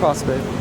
Possibly.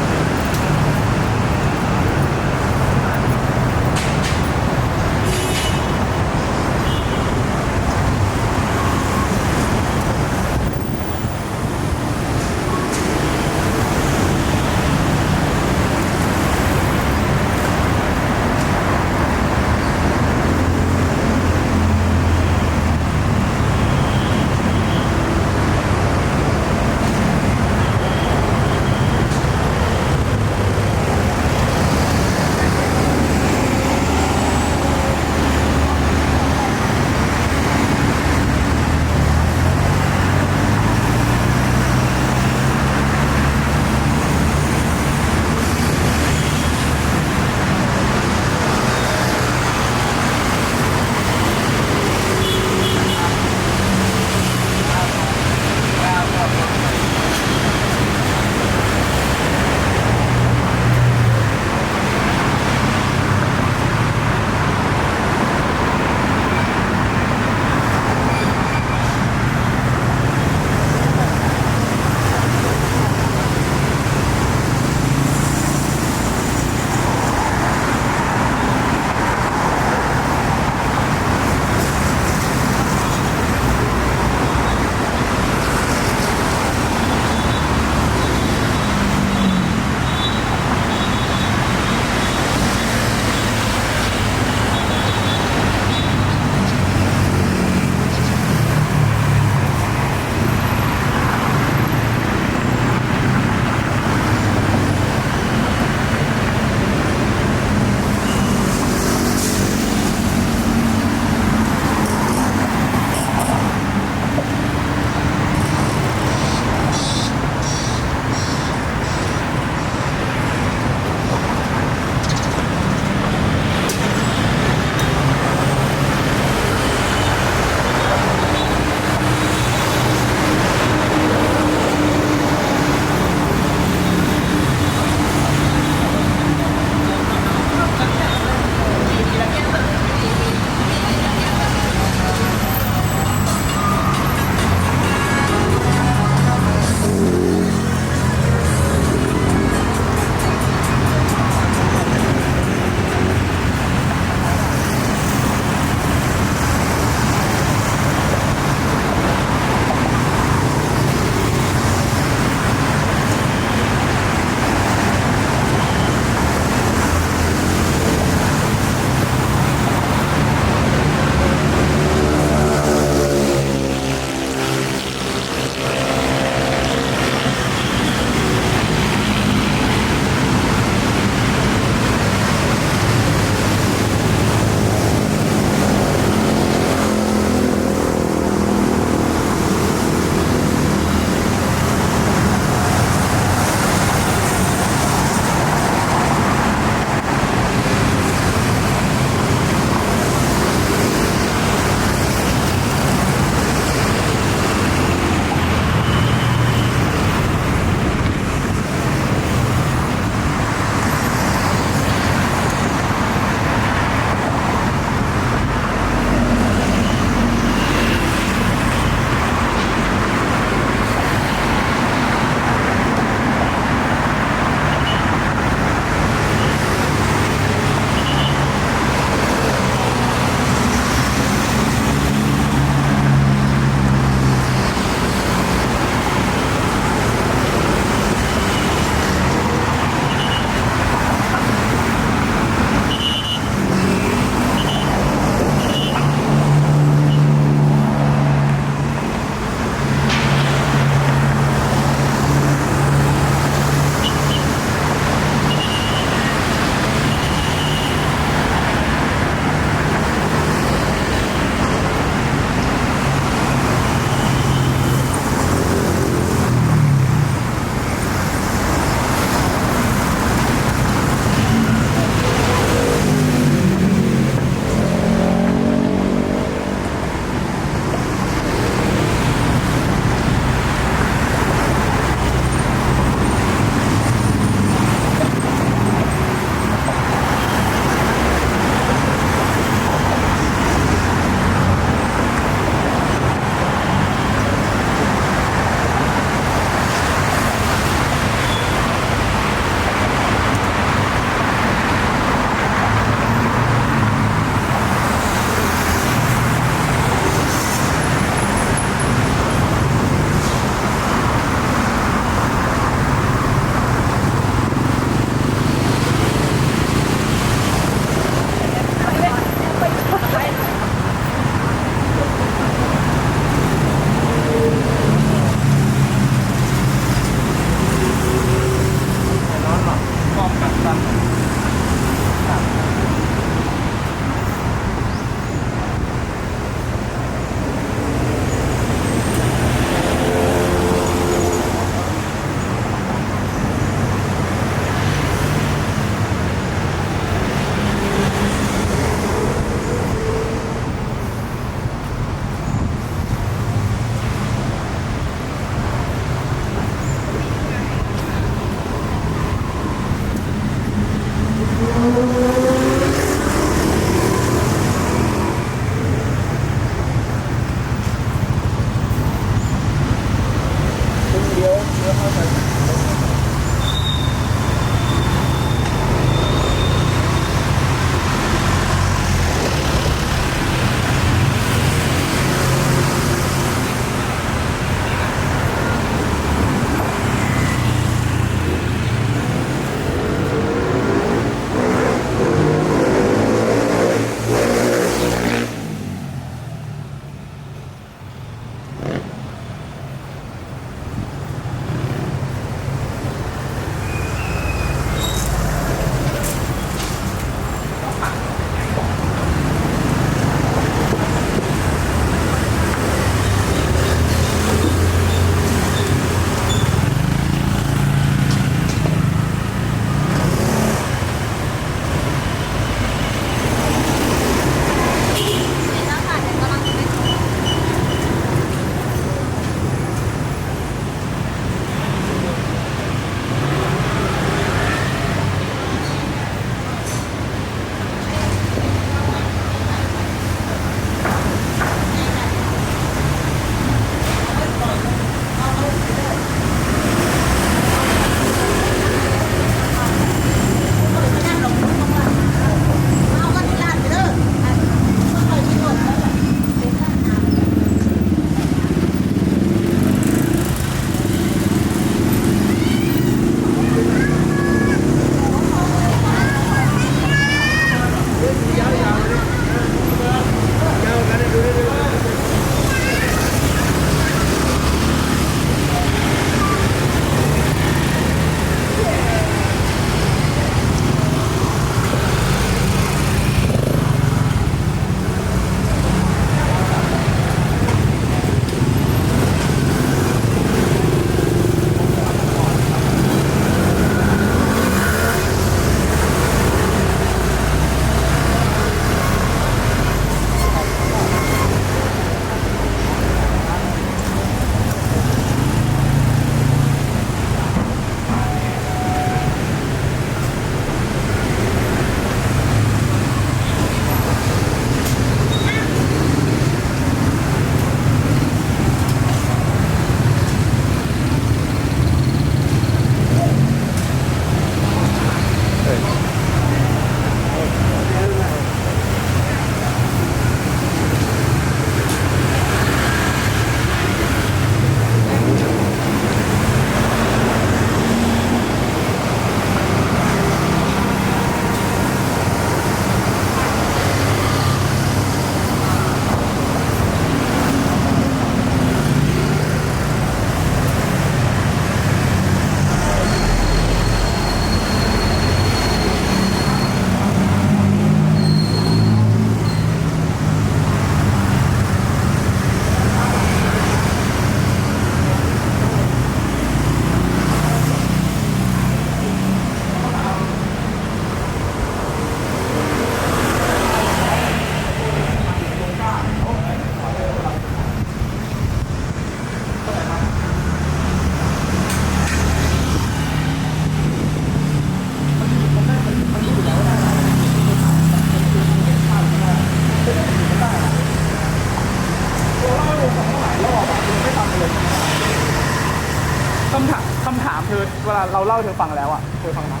คำถามคือเวลาเราเล่าเธอฟังแล้วอ่ะเธอฟังนะ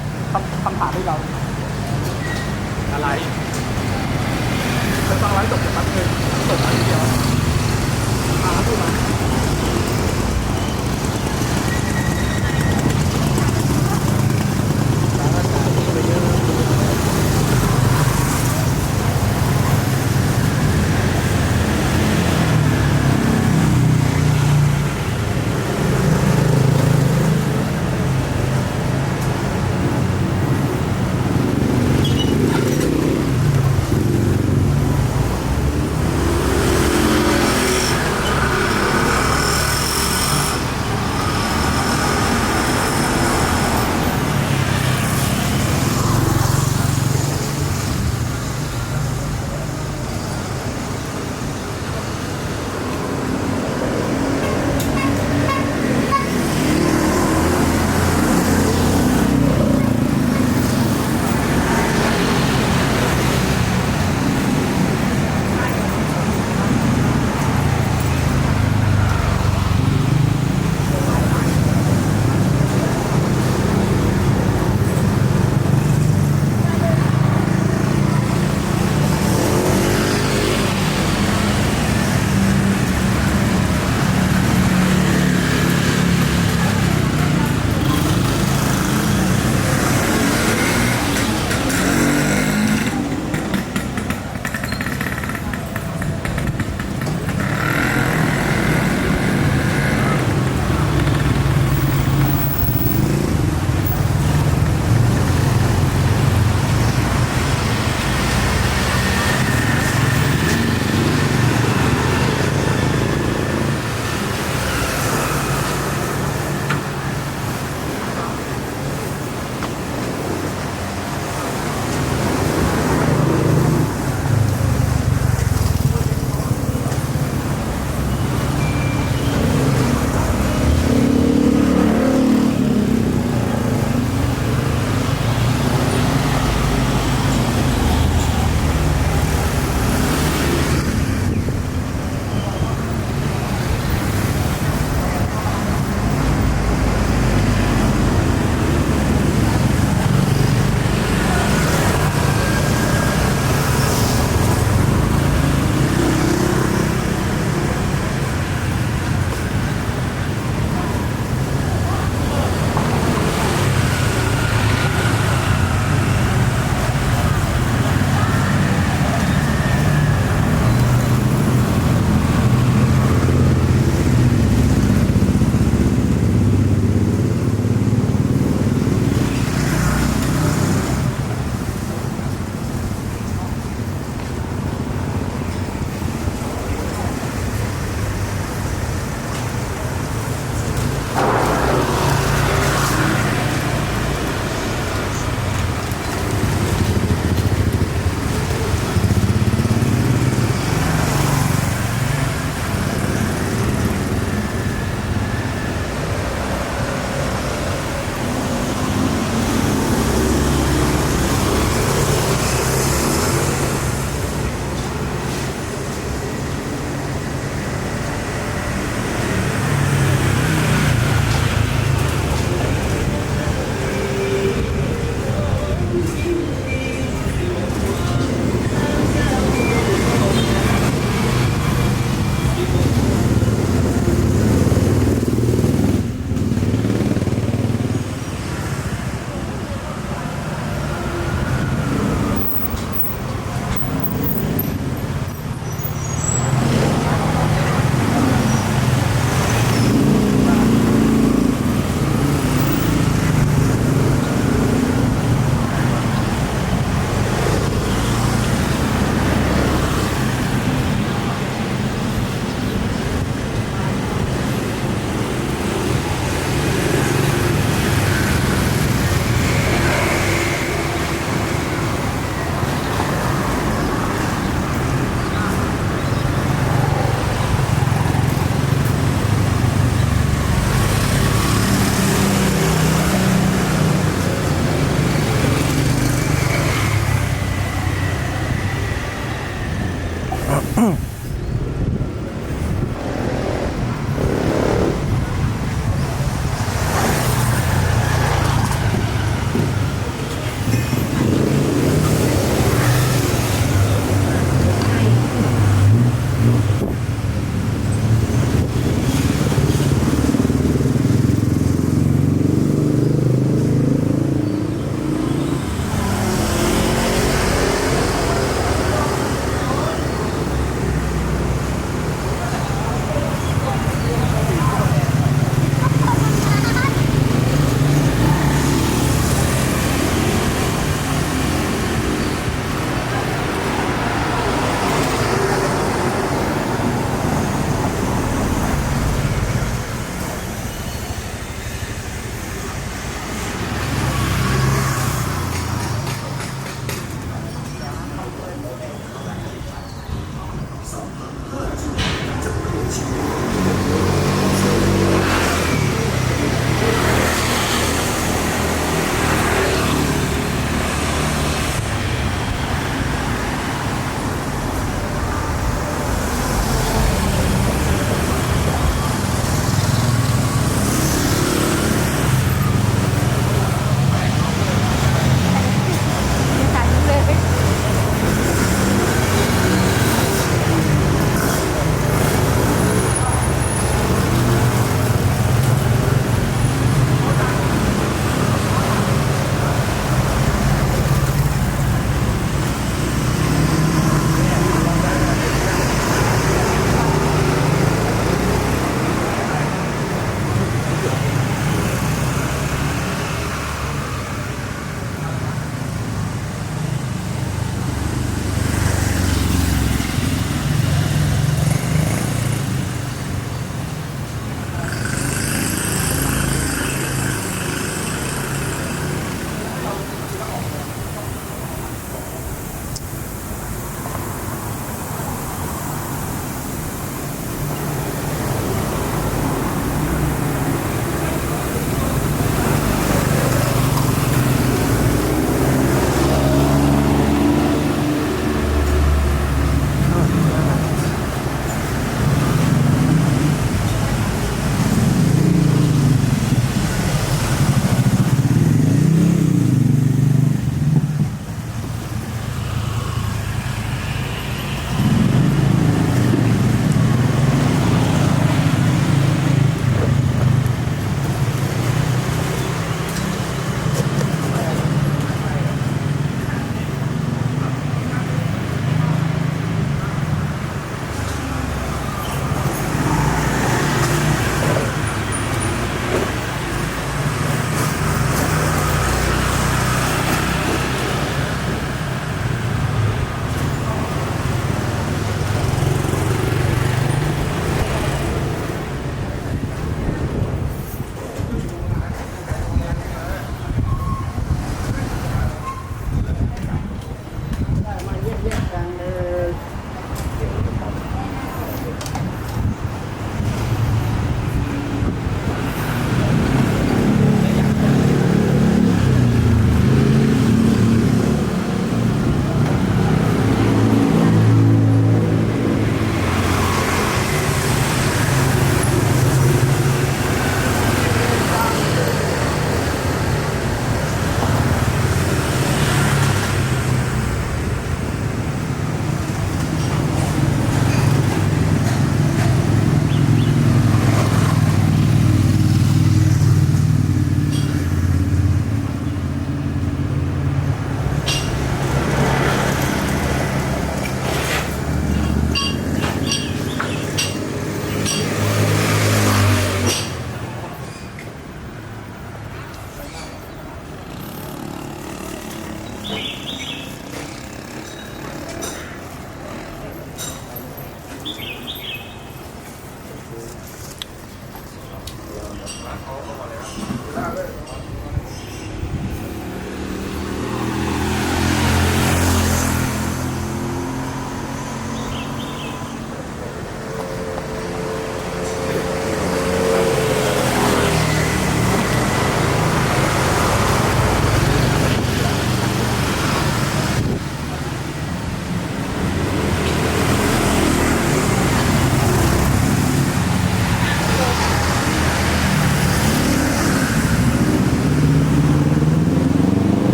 คำถามที่เราอะไรเธอฟังไว้จบจากแป๊บนึงจบแล้วทีเดียวพูดมา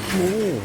เ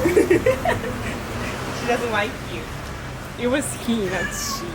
She doesn't like you. It was he, not she.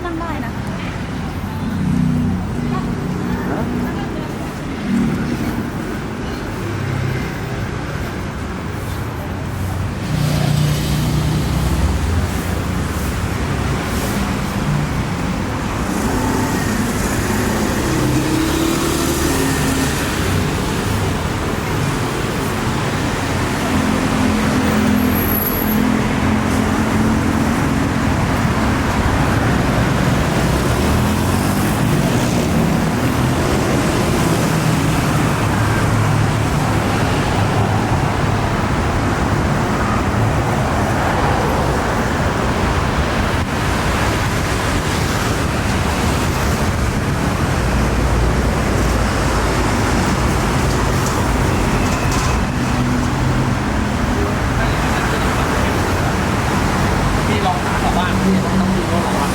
นั่งได้นะ พี่ลองถามชาวบ้านพี่ต้องดูว่าหรอ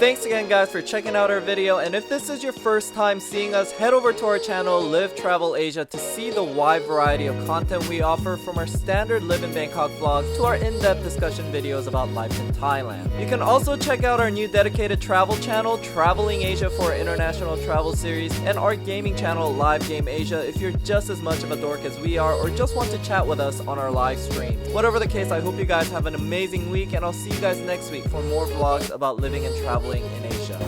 thanks again guys for checking out our video, and if this is your first time seeing us, head over to our channel Live Travel Asia to see the wide variety of content we offer, from our standard Live in Bangkok vlogs to our in-depth discussion videos about life in Thailand. You can also check out our new dedicated travel channel, Traveling Asia, for our international travel series, and our gaming channel, Live Game Asia, if you're just as much of a dork as we are or just want to chat with us on our live stream. Whatever the case, I hope you guys have an amazing week, and I'll see you guys next week for more vlogs about living and traveling in Asia.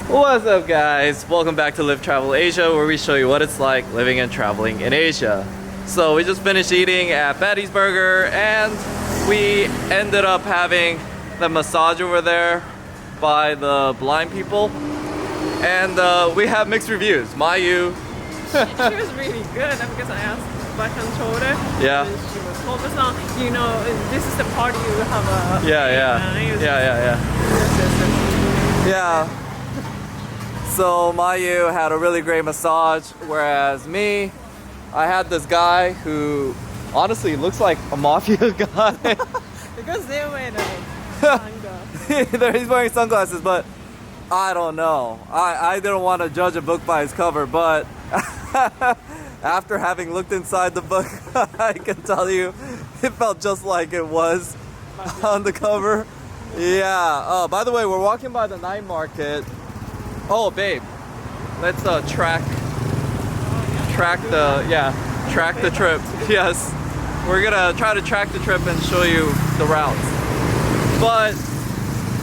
What's up guys? Welcome back to Live Travel Asia, where we show you what it's like living and traveling in Asia. So we just finished eating at Betty's Burger, and we ended up having the massage over there by the blind people, and we have mixed reviews. Mayu, She was really good because I asked back and shoulder. Yeah. And she was focused on, you know, this is the part you have a. Yeah. So Mayu had a really great massage, whereas me, I had this guy who honestly looks like a mafia guy. Because they were He's wearing sunglasses, but I don't know. I didn't want to judge a book by its cover, but after having looked inside the book, I can tell you it felt just like it was on the cover. Yeah. By the way, we're walking by the night market. Oh, babe, let's track the trip. Yes, we're gonna try to track the trip and show you the routes. But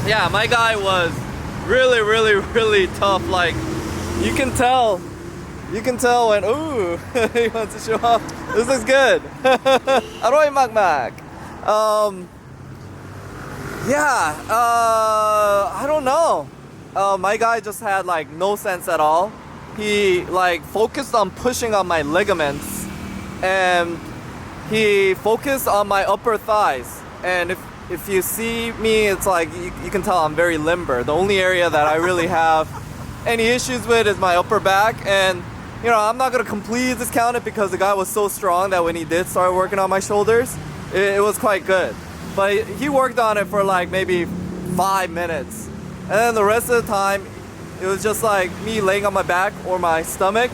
yeah, my guy was really tough. Like, you can tell when, ooh, he wants to show off. This looks good. Aroy Magmag. I don't know. My guy just had like no sense at all. He like focused on pushing on my ligaments, and he focused on my upper thighs. And if you see me, it's like you can tell I'm very limber. The only area that I really have any issues with is my upper back. And you know, I'm not gonna completely discount it because the guy was so strong that when he did start working on my shoulders, it was quite good. But he worked on it for like maybe 5 minutes. And then the rest of the time, it was just like me laying on my back or my stomach,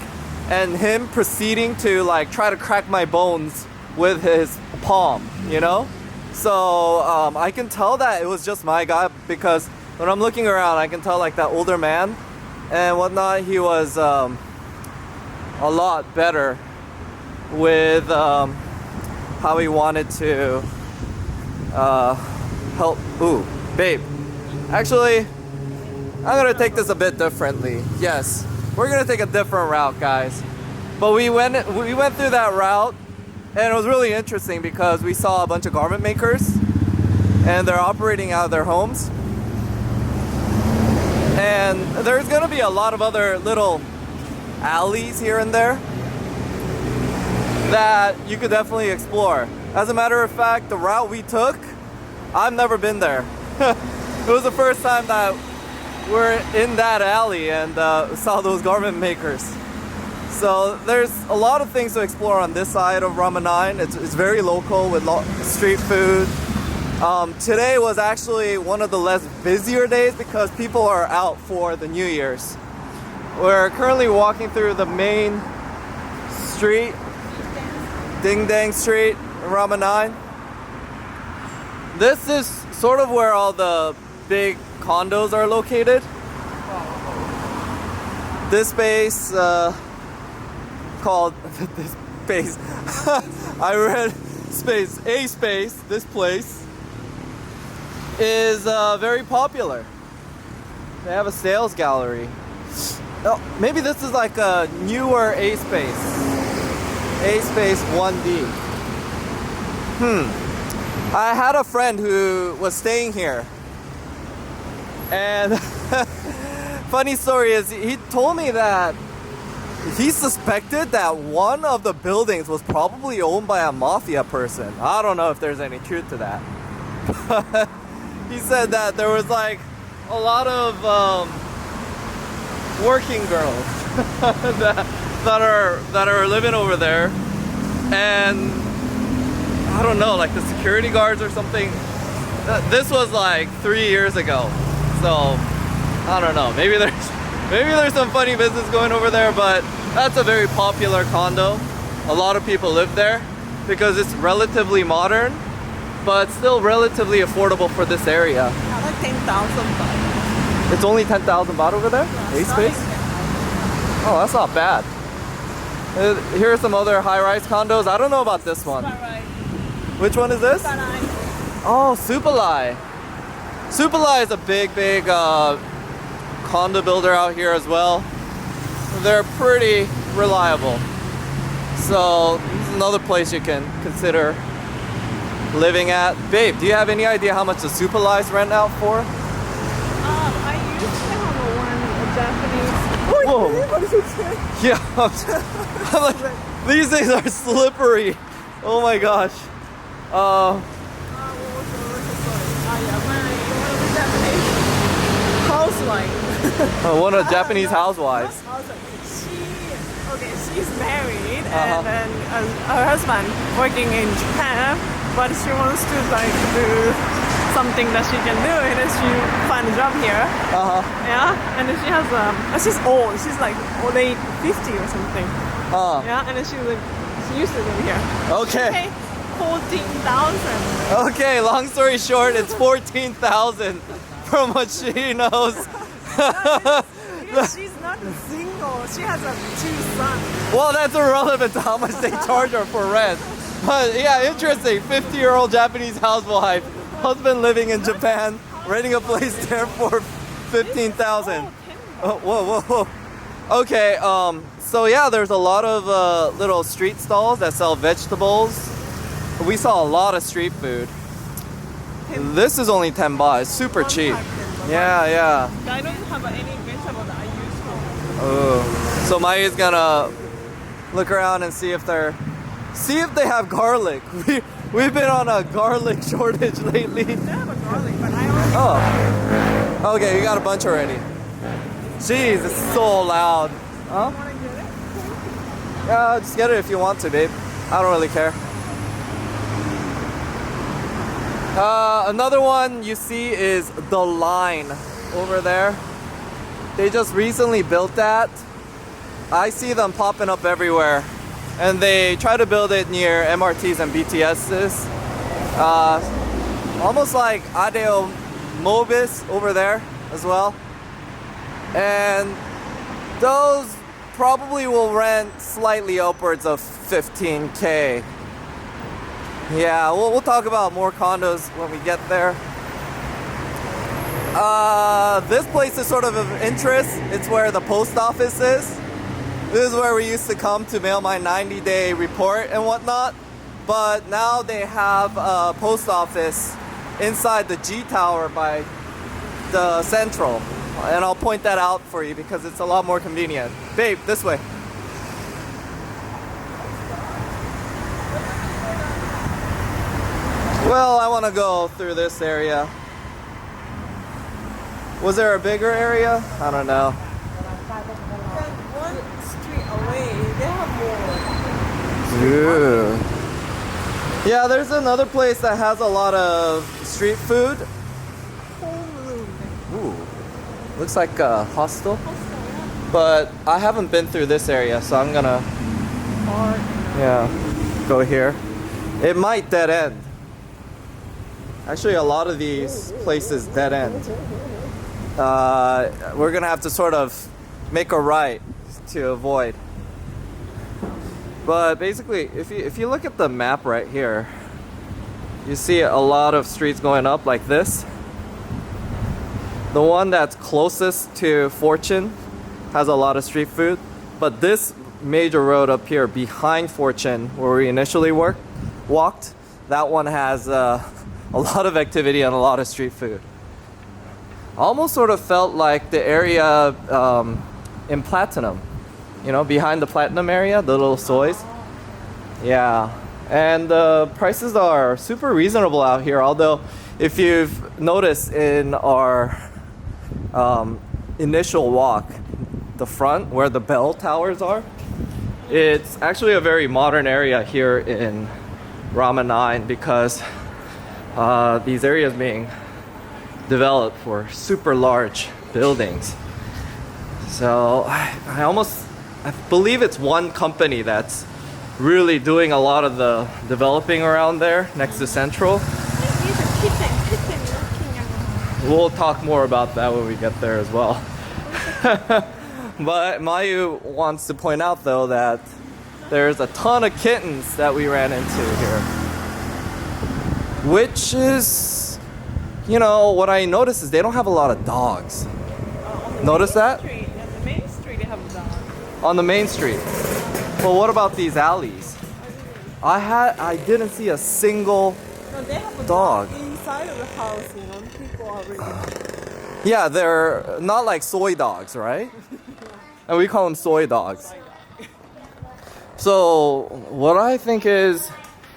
and him proceeding to like try to crack my bones with his palm, you know? So I can tell that it was just my guy, because when I'm looking around, I can tell like that older man and whatnot, he was a lot better with how he wanted to help. Ooh, babe. Actually, I'm gonna take this a bit differently. Yes, we're gonna take a different route, guys. But we went through that route, and it was really interesting because we saw a bunch of garment makers, and they're operating out of their homes. And there's gonna be a lot of other little alleys here and there that you could definitely explore. As a matter of fact, the route we took, I've never been there. It was the first time that we're in that alley and saw those garment makers. So there's a lot of things to explore on this side of Rama 9. It's very local with street food. Today was actually one of the less busier days because people are out for the New Year's. We're currently walking through the main street, Ding Dang Street, Rama 9. This is sort of where all the big condos are located. This space called this space I read a space, this place is very popular. They have a sales gallery. Oh, maybe this is like a newer A space 1D. I had a friend who was staying here, and funny story is he told me that he suspected that one of the buildings was probably owned by a mafia person. I don't know if there's any truth to that. He said that there was like a lot of working girls that are living over there, and I don't know, like the security guards or something. This was like 3 years ago, so I don't know. Maybe there's some funny business going over there, but that's a very popular condo. A lot of people live there because it's relatively modern, but still relatively affordable for this area. Like 10,000 baht. It's only 10,000 baht over there? A space? Oh, that's not bad. Here are some other high-rise condos. I don't know about this one. Which one is this? Oh, Supalai. Supalai is a big condo builder out here as well. They're pretty reliable. So this is another place you can consider living at. Babe, do you have any idea how much the Supalais rent out for? I used to have a Japanese. Whoa. Yeah, I'm like, these things are slippery. Oh my gosh. Housewife. One of the Japanese housewives. She's married and then her husband working in Japan, but she wants to like do something that she can do, and then she find a job here. Yeah, and then she has she's old. She's like late 50 or something. Yeah, and then she used to live here. Okay. She paid 14,000. Okay, long story short, it's 14,000 from what she knows. Because she's not single. She has 2 sons. Well, that's irrelevant to how much they charge her for rent. But yeah, interesting. 50-year-old Japanese housewife, husband living in Japan, renting a place there for 15,000. Oh, whoa. Okay, so yeah, there's a lot of little street stalls that sell vegetables. We saw a lot of street food. This is only 10 baht. It's super cheap. Yeah. I don't have any vegetable that I use for. Oh, so Maya's gonna look around and see if they have garlic. We've been on a garlic shortage lately. They have a garlic, but I only. Oh, okay, you got a bunch already. Jeez, it's so loud. Huh? Want to get it? Yeah, just get it if you want to, babe. I don't really care. Another one you see is The Line over there. They just recently built that. I see them popping up everywhere. And they try to build it near MRTs and BTSs. Almost like Adeo Mobis over there as well. And those probably will rent slightly upwards of 15K. Yeah, we'll talk about more condos when we get there. This place is sort of interest. It's where the post office is. This is where we used to come to mail my 90-day report and whatnot. But now they have a post office inside the G Tower by the Central. And I'll point that out for you because it's a lot more convenient. Babe, this way. Well, I want to go through this area. Was there a bigger area? I don't know. One street away, they have more. Yeah, there's another place that has a lot of street food. Ooh, looks like a hostel. But I haven't been through this area, so I'm gonna go here. It might dead end. Actually, a lot of these places dead end. We're gonna have to sort of make a right to avoid. But basically, if you look at the map right here, you see a lot of streets going up like this. The one that's closest to Fortune has a lot of street food, but this major road up here behind Fortune, where we initially walked, that one has a lot of activity and a lot of street food. Almost sort of felt like the area in Platinum, you know, behind the Platinum area, the little soys. Yeah, and the prices are super reasonable out here, although if you've noticed in our initial walk, the front where the bell towers are. It's actually a very modern area here in Rama 9 because these areas being developed for super large buildings. So I believe it's one company that's really doing a lot of the developing around there next to Central. We'll talk more about that when we get there as well. But Mayu wants to point out though that there's a ton of kittens that we ran into here. Which is, you know, what I noticed is they don't have a lot of dogs. Notice that? On the main street they have dogs. On the main street. Well, what about these alleys? I didn't see a single No, they have a dog. inside of the house, you know. People are really. Yeah, they're not like soy dogs, right? And we call them soy dogs. So what I think is,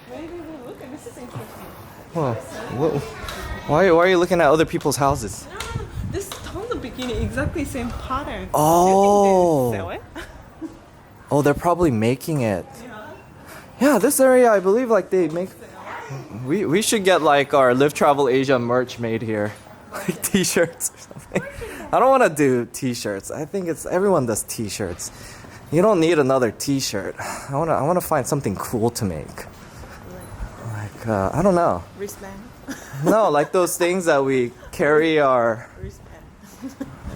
Maybe we look and this is interesting. well, why are you looking at other people's houses? No, this from the beginning exactly same pattern. Oh. Do you think they sell it? Oh, they're probably making it. Yeah, this area I believe like they make. We should get like our Live Travel Asia merch made here, like T-shirts or something. I don't want to do T-shirts. I think everyone does T-shirts. You don't need another T-shirt. I wanna find something cool to make. Like I don't know. Wristband. No, like those things that we carry our Wristband.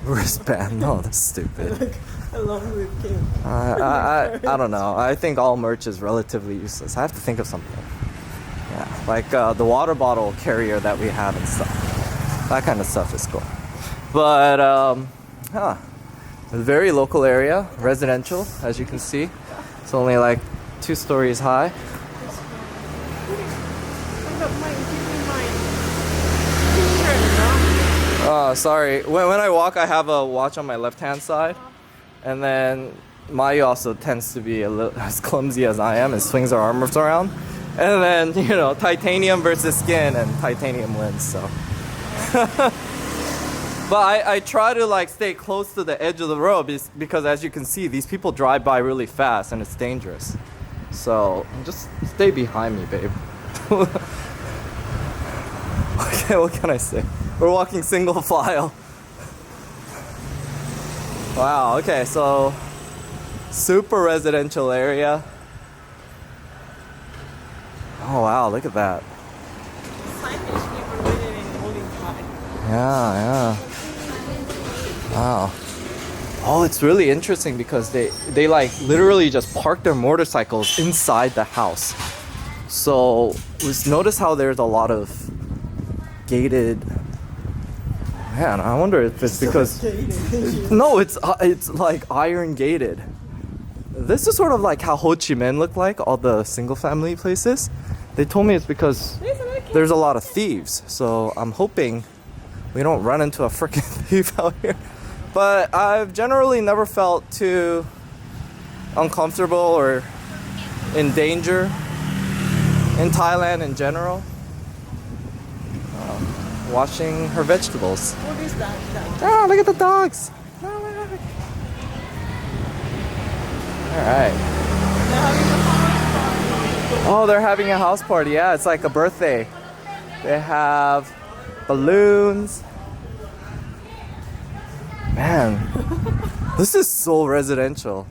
wristband. No, that's stupid. Along with King. I don't know. I think all merch is relatively useless. I have to think of something. Yeah, like the water bottle carrier that we have and stuff. That kind of stuff is cool. But a very local area, residential, as you can see. It's only like 2 stories high. Sorry. When I walk, I have a watch on my left-hand side. And then Mayu also tends to be a little as clumsy as I am and swings her arms around. And then, you know, titanium versus skin, and titanium wins, so. But I try to like stay close to the edge of the road because as you can see, these people drive by really fast and it's dangerous. So just stay behind me, babe. Okay, what can I say? We're walking single file. Wow, okay, so super residential area. Oh wow, look at that. Yeah. Wow. Oh, it's really interesting because they like literally just park their motorcycles inside the house. So just notice how there's a lot of gated. Man, I wonder if it's because no, it's like iron gated. This is sort of like how Ho Chi Minh looked like, all the single family places. They told me it's because there's a lot of thieves. So I'm hoping we don't run into a freaking thief out here. But I've generally never felt too uncomfortable or in danger in Thailand in general. Washing her vegetables. What is that? Oh, look at the dogs. Alright. Oh, they're having a house party. Yeah, it's like a birthday. They have balloons. Man, this is so residential.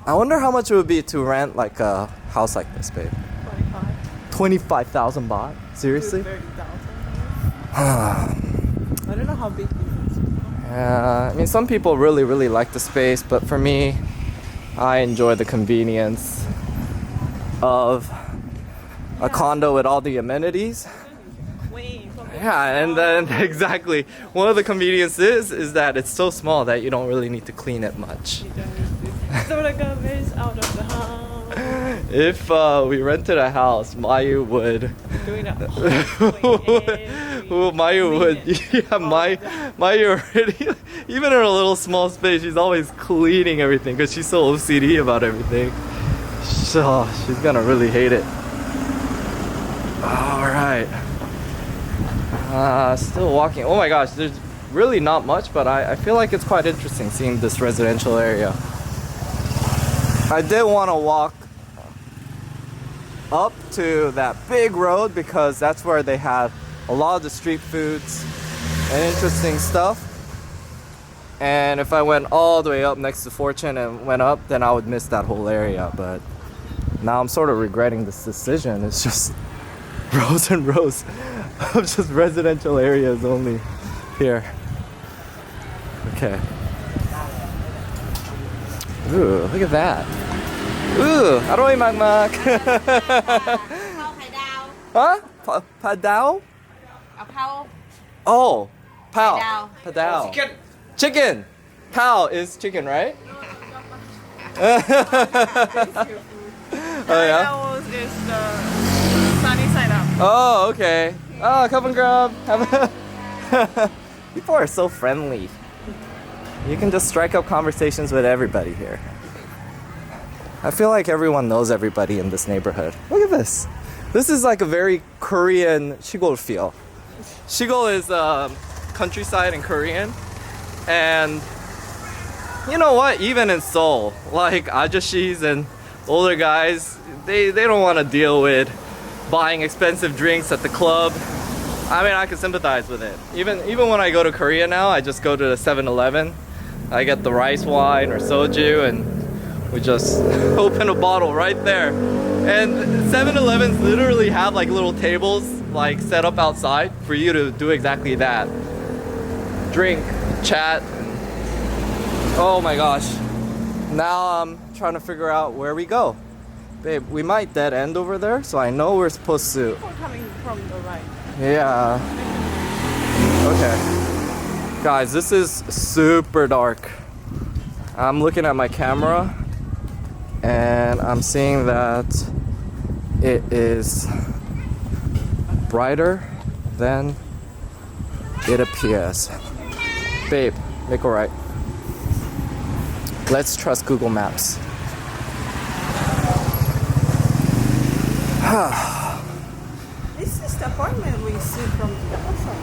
I wonder how much it would be to rent like a house like this, babe. 25,000 baht? Seriously? 30,000. I don't know how big this is. Yeah, I mean, some people really, really like the space, but for me, I enjoy the convenience of a condo with all the amenities. Yeah, and then exactly, one of the conveniences is that it's so small that you don't really need to clean it much. So the garbage out of the house. If we rented a house, Mayu would. Doing that. Mayu would. Yeah, Mayu already. Even in a little small space, she's always cleaning everything because she's so OCD about everything. So she's gonna really hate it. All right. Still walking. Oh my gosh, there's really not much, but I feel like it's quite interesting seeing this residential area. I did want to walk up to that big road because that's where they had a lot of the street foods and interesting stuff. And if I went all the way up next to Fortune and went up, then I would miss that whole area. But now I'm sort of regretting this decision. It's just rows and rows of just residential areas only here. Okay. Ooh, look at that. Ooh, aroy mak. ข้าวไข่ดาว Huh? Padao? เอาข้าว Oh, pao. Padao. Padao. Chicken. Chicken. Pao is chicken, right? Oh yeah. That was is the sunny side up. Oh, okay. Oh, cup and grub. People are so friendly. You can just strike up conversations with everybody here. I feel like everyone knows everybody in this neighborhood. Look at this. This is like a very Korean shigol feel. Shigol is countryside in Korean. And you know what? Even in Seoul, like ajashis and older guys, they don't want to deal with buying expensive drinks at the club. I mean, I can sympathize with it. Even when I go to Korea now, I just go to the 7-Eleven. I get the rice wine or soju and we just open a bottle right there. And 7-Elevens literally have like little tables like set up outside for you to do exactly that. Drink, chat. Oh my gosh. Now I'm trying to figure out where we go. Babe, we might dead end over there, so I know we're supposed to. People coming from the right. Yeah. Okay. Guys, this is super dark. I'm looking at my camera and I'm seeing that it is brighter than it appears. Babe, make a right. Let's trust Google Maps. This is the apartment we see from the other side.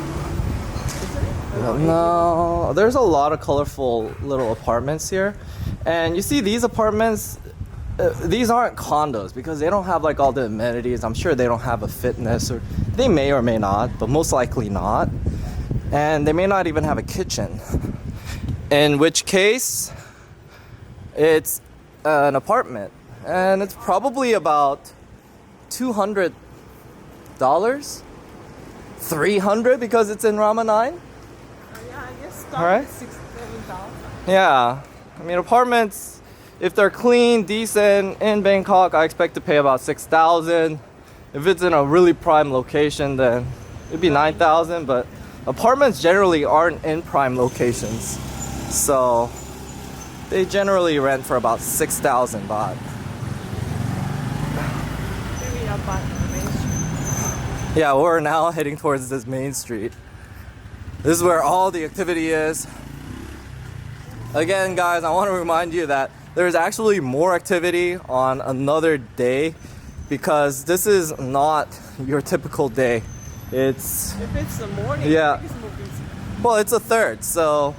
Isn't it? No, there's a lot of colorful little apartments here. And you see these apartments, these aren't condos because they don't have like all the amenities. I'm sure they don't have a fitness, or they may or may not, but most likely not. And they may not even have a kitchen. In which case, it's an apartment. And it's probably about $200, $300 because it's in Rama 9. Yeah, I guess All right. 6,000-7,000. Yeah, I mean apartments, if they're clean, decent in Bangkok, I expect to pay about 6,000. If it's in a really prime location, then it'd be 9,000. But apartments generally aren't in prime locations, so they generally rent for about 6,000 baht. Maybe up by the main street. Yeah, we're now heading towards this main street. This is where all the activity is. Again, guys, I want to remind you that there's actually more activity on another day because this is not your typical day. It's, If it's the morning, Yeah. I think it's more busy. well, it's a third, so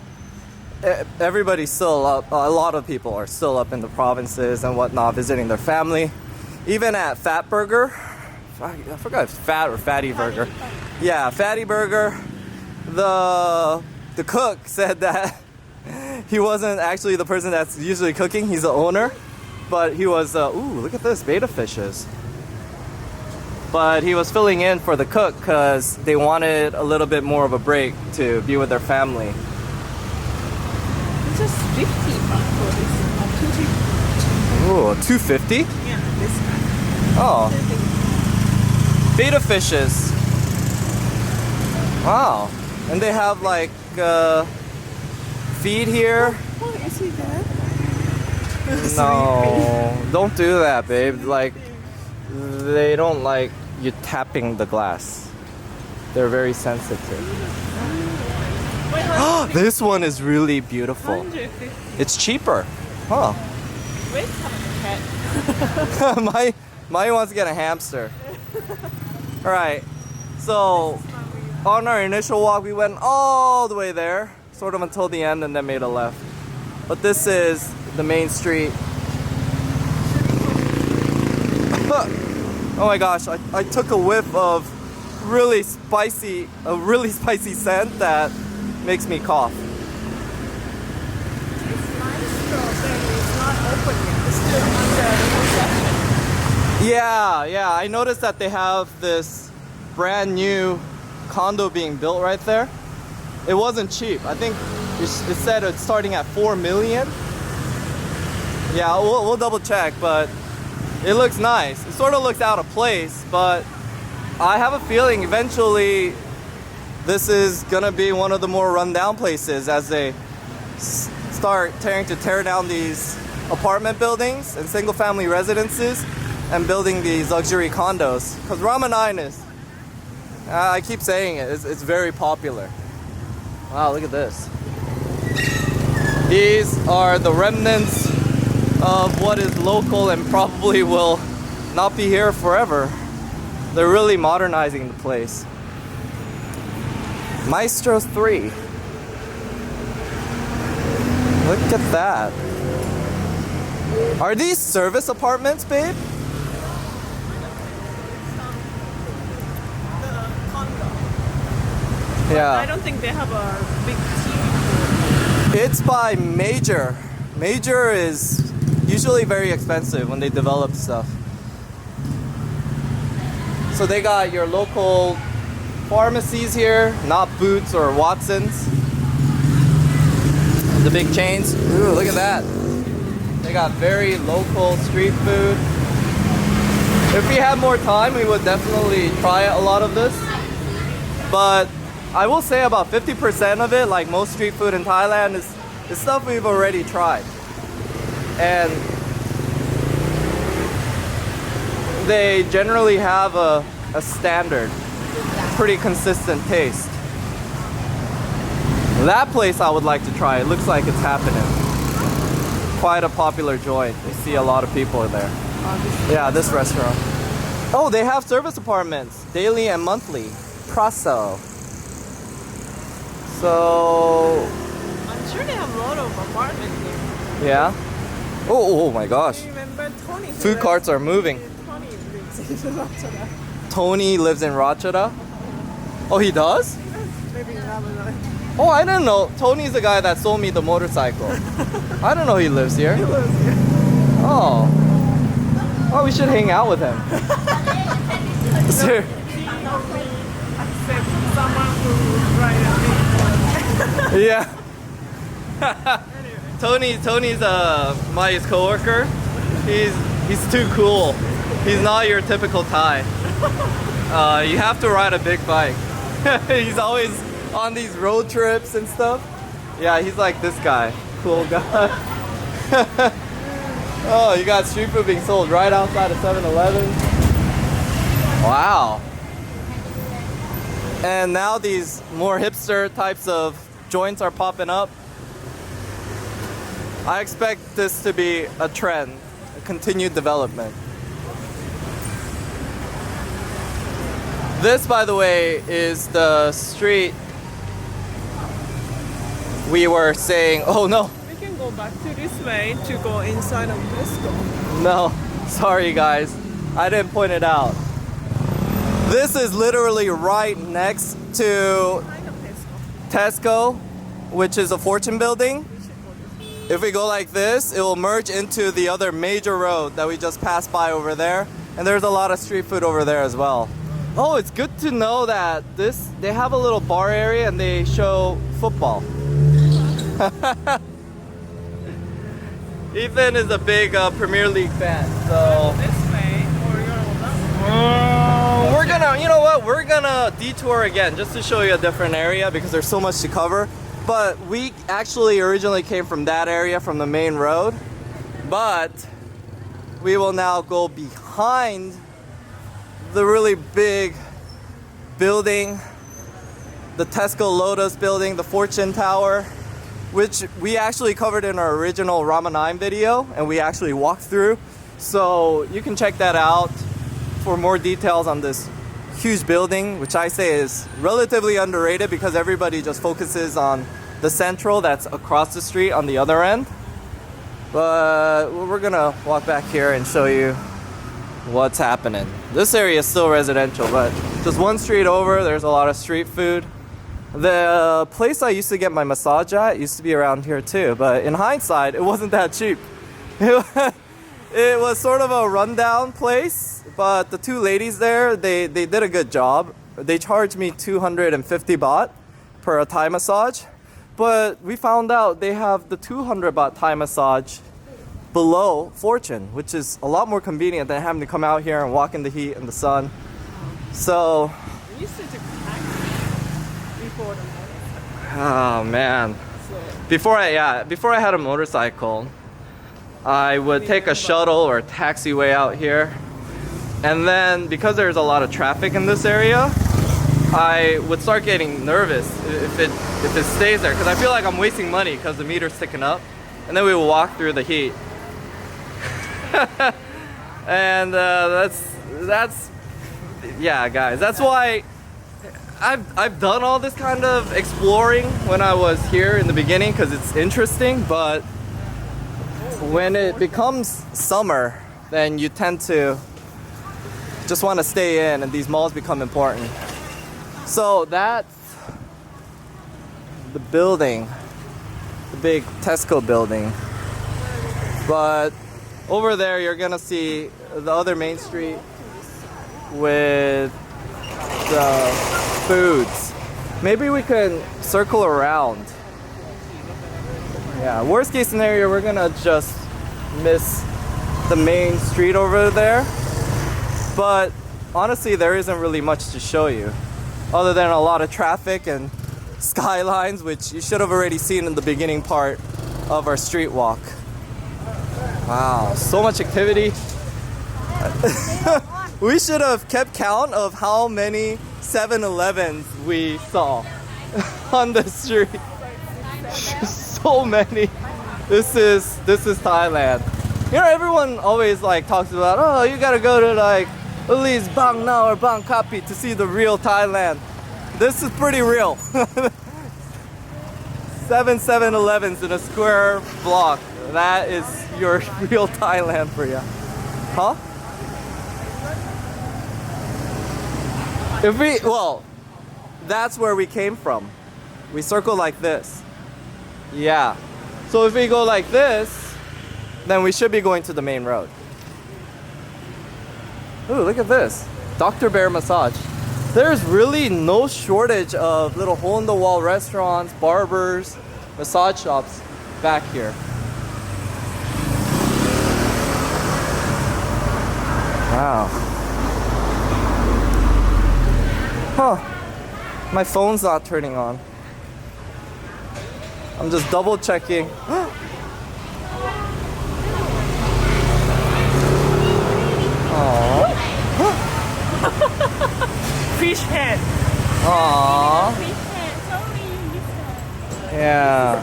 everybody's still up. A lot of people are still up in the provinces and whatnot, visiting their family. Even at Fat Burger, I forgot if it's Fat or Fatty Burger. Yeah, Fatty Burger. The cook said that he wasn't actually the person that's usually cooking. He's the owner, but he was. Ooh, look at this, betta fishes. But he was filling in for the cook because they wanted a little bit more of a break to be with their family. It's just 50 baht for this. 250. Ooh, $250? Yeah, this guy. Oh, betta fishes. Wow, and they have like feed here. Oh, is he there? No, don't do that, babe. Like, they don't like you tapping the glass. They're very sensitive. This one is really beautiful. 150. It's cheaper. Huh. Wait, have a cat. my wants to get a hamster. All right. So on our initial walk, we went all the way there, sort of until the end, and then made a left. But this is the main street. Oh my gosh, I took a whiff of a really spicy scent that makes me cough. It's nice strawberry. It's not open yet. It's still under construction. Yeah, I noticed that they have this brand new condo being built right there. It wasn't cheap. I think it said it's starting at 4 million. Yeah, we'll double check, but it looks nice. It sort of looks out of place, but I have a feeling eventually this is gonna be one of the more rundown places as they start trying to tear down these apartment buildings and single family residences and building these luxury condos. Because Rama 9 is, I keep saying it, it's very popular. Wow, look at this. These are the remnants of what is local and probably will not be here forever. They're really modernizing the place. Maestro 3. Look at that. Are these service apartments, babe? The condo. I Yeah. don't think they have a big TV pool. It's by Major. Major is usually very expensive when they develop stuff. So they got your local pharmacies here, not Boots or Watson's. The big chains. Ooh, look at that. They got very local street food. If we had more time, we would definitely try a lot of this. But I will say about 50% of it, like most street food in Thailand, is stuff we've already tried. And they generally have a standard, pretty consistent taste. That place I would like to try. It looks like it's happening. Quite a popular joint. You see a lot of people there. Yeah, this restaurant. Oh, they have service apartments, daily and monthly. Plaza. So, I'm sure they have a lot of apartments here. yeah. Oh my gosh. Remember Tony? Food carts are moving. Tony lives in Rotterdam. Tony lives in Ratchada. Oh, he does? Maybe another. Oh, I didn't know. Tony's the guy that sold me the motorcycle. I don't know he lives here. He lives here. Oh. Oh, we should hang out with him. Sir. Except someone who write a big Yeah. Tony's my coworker. He's too cool. He's not your typical Thai. You have to ride a big bike. He's always on these road trips and stuff. Yeah, he's like this guy. Cool guy. Oh, you got street food being sold right outside of 7-Eleven. Wow. And now these more hipster types of joints are popping up. I expect this to be a trend, a continued development. This, by the way, is the street we were saying, oh no, We can go back to this way to go inside of Tesco. no, sorry guys, I didn't point it out. This is literally right next to Kind of Tesco. Tesco, which is a fortune building. If we go like this, it will merge into the other major road that we just passed by over there. And there's a lot of street food over there as well. Oh, it's good to know that they have a little bar area and they show football. Ethan is a big Premier League fan, so This way or you're on that way. we're gonna, you know what? We're gonna detour again just to show you a different area because there's so much to cover. But we actually originally came from that area, from the main road. But we will now go behind the really big building, the Tesco Lotus building, the Fortune Tower, which we actually covered in our original Rama 9 video and we actually walked through. So you can check that out for more details on this huge building, which I say is relatively underrated because everybody just focuses on the central that's across the street on the other end. But we're gonna walk back here and show you what's happening. This area is still residential, but just one street over, there's a lot of street food. The place I used to get my massage at used to be around here too, but in hindsight, it wasn't that cheap. It was sort of a rundown place, but the two ladies there, they did a good job. They charged me 250 baht per a Thai massage, but we found out they have the 200 baht Thai massage below Fortune, which is a lot more convenient than having to come out here and walk in the heat and the sun. So, We used to take taxi before the motorcycle. oh man. Before I had a motorcycle, I would take a shuttle or a taxiway out here. And then because there's a lot of traffic in this area, I would start getting nervous if it stays there, because I feel like I'm wasting money because the meter's ticking up. And then we would walk through the heat. And that's yeah, guys, that's why I've done all this kind of exploring when I was here in the beginning, because it's interesting, but when it becomes summer, then you tend to just want to stay in and these malls become important. So that's the building, the big Tesco building. But over there you're gonna see the other main street with the foods. Maybe we can circle around. Yeah, worst case scenario, we're gonna just miss the main street over there. But honestly, there isn't really much to show you other than a lot of traffic and skylines, which you should have already seen in the beginning part of our street walk. Wow, so much activity. We should have kept count of how many 7-Elevens we saw on the street. So many. This is Thailand. You know, everyone always like talks about, oh, you gotta go to like at least Bang Nao or Bang Kapi to see the real Thailand. This is pretty real. 7-Elevens in a square block. That is your real Thailand for you. Huh? Well, that's where we came from. We circle like this. Yeah. So if we go like this, then we should be going to the main road. Ooh, look at this. Dr. Bear Massage. There's really no shortage of little hole-in-the-wall restaurants, barbers, massage shops back here. Wow. Huh. My phone's not turning on. I'm just double checking. Aww. Fish head. Aww. Yeah.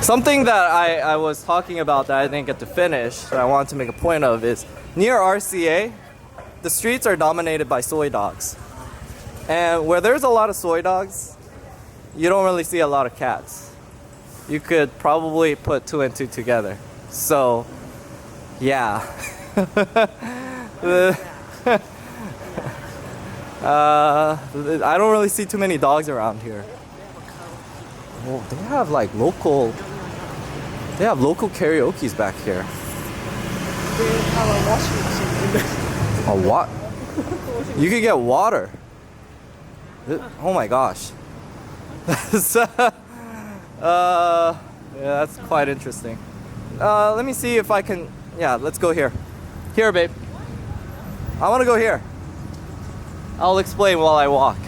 Something that I was talking about that I didn't get to finish, that I wanted to make a point of, is near RCA, the streets are dominated by soy dogs. And where there's a lot of soy dogs, you don't really see a lot of cats. You could probably put 2 and 2 together. So, yeah. I don't really see too many dogs around here. Oh, they have like local karaoke's back here. They have a washing machine in there. A what? You could get water. Oh my gosh. Yeah, that's quite interesting. Let me see if I can. Yeah, let's go here. Here, babe. I want to go here. I'll explain while I walk.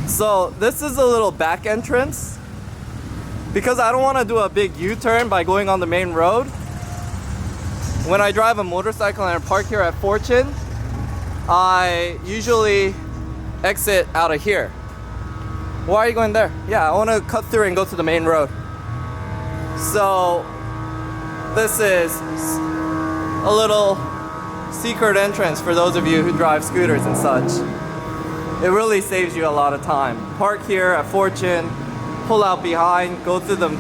So this is a little back entrance. Because I don't want to do a big U-turn by going on the main road. When I drive a motorcycle and I park here at Fortune, I usually exit out of here. Why are you going there? Yeah, I want to cut through and go to the main road. So this is a little secret entrance for those of you who drive scooters and such. It really saves you a lot of time. Park here at Fortune, pull out behind, go through the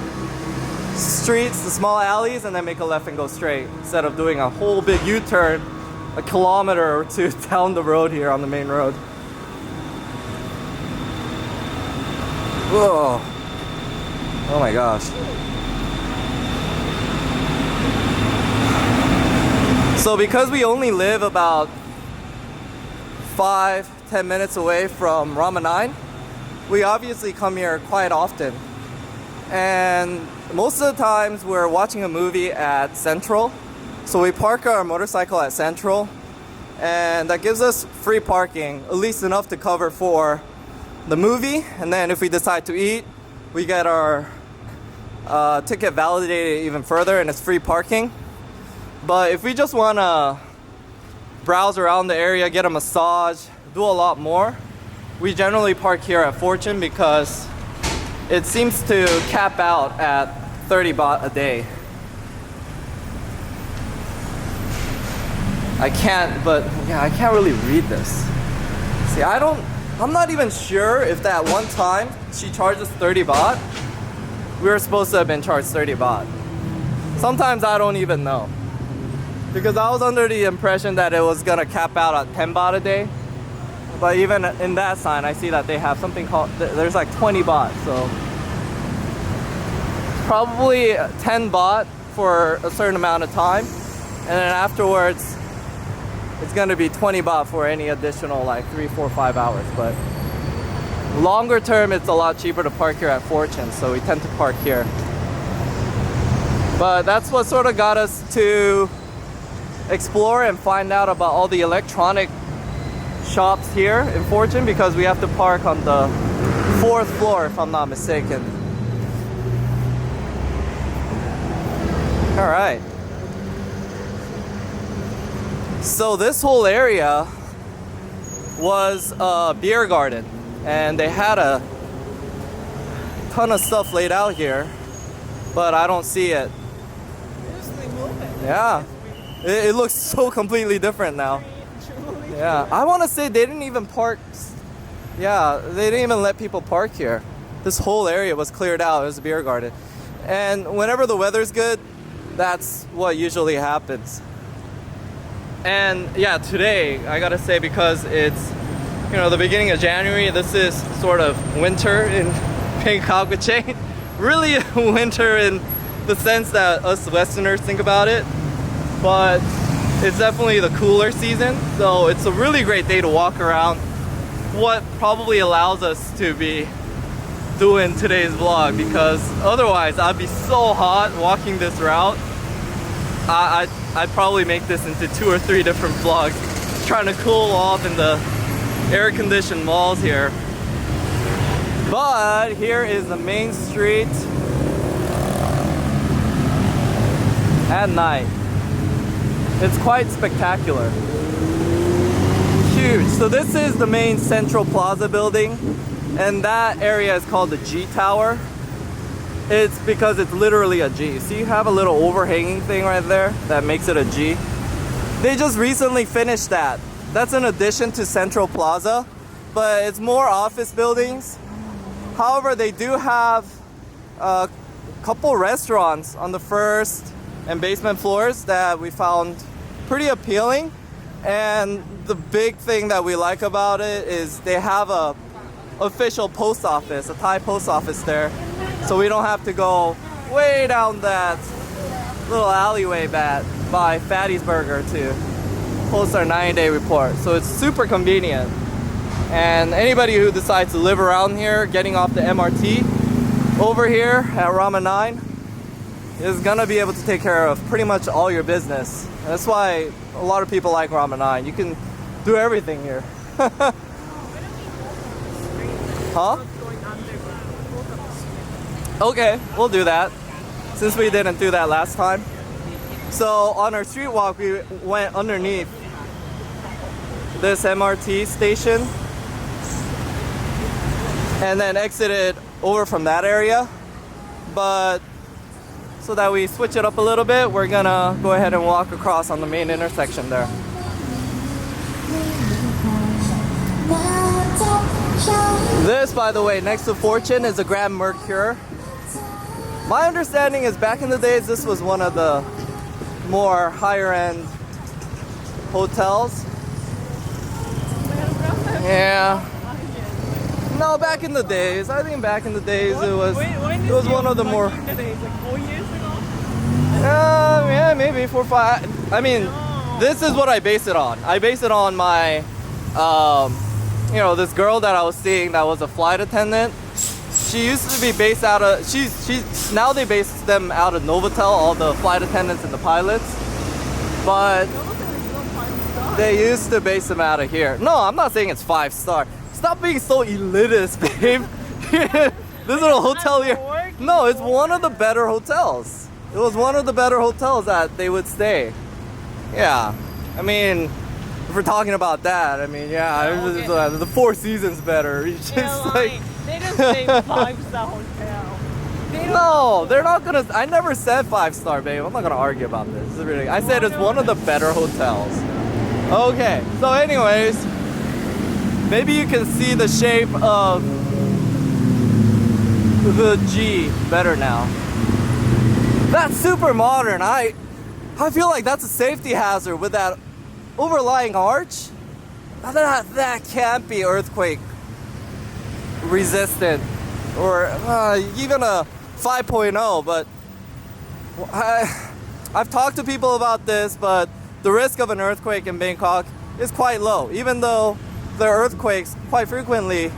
streets, the small alleys, and then make a left and go straight instead of doing a whole big U-turn a kilometer or two down the road here on the main road. Whoa. Oh my gosh. So because we only live about 5-10 minutes away from Rama 9, we obviously come here quite often. And most of the times we're watching a movie at Central. So we park our motorcycle at Central, and that gives us free parking, at least enough to cover for the movie. And then if we decide to eat, we get our ticket validated even further, and it's free parking. But if we just want to browse around the area, get a massage, do a lot more, we generally park here at Fortune because it seems to cap out at 30 baht a day. I can't really read this. See, I'm not even sure if that one time she charged us 30 baht, we were supposed to have been charged 30 baht. Sometimes I don't even know. Because I was under the impression that it was gonna cap out at 10 baht a day. But even in that sign, I see that they have something called, there's like 20 baht, so. Probably 10 baht for a certain amount of time. And then afterwards, it's gonna be 20 baht for any additional like 3, 4, 5 hours. But longer term, it's a lot cheaper to park here at Fortune, so we tend to park here. But that's what sort of got us to explore and find out about all the electronic shops here in Fortune, because we have to park on the 4th floor if I'm not mistaken. All right. So this whole area was a beer garden, and they had a ton of stuff laid out here, but I don't see it. Yeah. It looks so completely different now. Yeah, I want to say they didn't even park. Yeah, they didn't even let people park here. This whole area was cleared out. It was a beer garden. And whenever the weather's good, that's what usually happens. And yeah, today, I gotta say, because it's, the beginning of January, this is sort of winter in Bangkok, which ain't really winter in the sense that us Westerners think about it. But it's definitely the cooler season, so it's a really great day to walk around. What probably allows us to be doing today's vlog, because otherwise I'd be so hot walking this route. I'd probably make this into 2 or 3 different vlogs, trying to cool off in the air-conditioned malls here. But here is the main street at night. It's quite spectacular. Huge. So this is the main Central Plaza building, and that area is called the G Tower. It's because it's literally a G. So you have a little overhanging thing right there that makes it a G. They just recently finished that. That's in addition to Central Plaza, but it's more office buildings. However, they do have a couple restaurants on the first and basement floors that we found pretty appealing. And the big thing that we like about it is they have a official post office, a Thai post office there. So we don't have to go way down that little alleyway by Fatty's Burger to post our 90-day report. So it's super convenient. And anybody who decides to live around here, getting off the MRT over here at Rama 9, is gonna be able to take care of pretty much all your business. And that's why a lot of people like Rama 9. You can do everything here. Huh? Okay, we'll do that, since we didn't do that last time. So on our street walk, we went underneath this MRT station and then exited over from that area. But so that we switch it up a little bit, we're gonna go ahead and walk across on the main intersection there. This, by the way, next to Fortune is the Grand Mercure. My understanding is back in the days, this was one of the more higher end hotels. Yeah. No, back in the days. I think back in the days it was one of the more. Like 4 years ago? Yeah, maybe 4 or 5. I mean, this is what I base it on. I base it on my, this girl that I was seeing that was a flight attendant. She used to be based out of. Now they base them out of Novotel, all the flight attendants and the pilots. But they used to base them out of here. No, I'm not saying it's 5-star. Stop being so elitist, babe. This little hotel here. No, it's one of the better hotels. It was one of the better hotels that they would stay. Yeah. I mean, if we're talking about that, I mean, the Four Seasons better. It's just like. They just say 5-star hotel. No, they're not gonna. I never said 5-star, babe. I'm not gonna argue about this. This is really, I said it's one of the better hotels. Okay, so anyways, maybe you can see the shape of the G better now. That's super modern. I feel like that's a safety hazard with that overlying arch. That can't be earthquake resistant or even a 5.0, but I've talked to people about this, but the risk of an earthquake in Bangkok is quite low, even though there are earthquakes quite frequently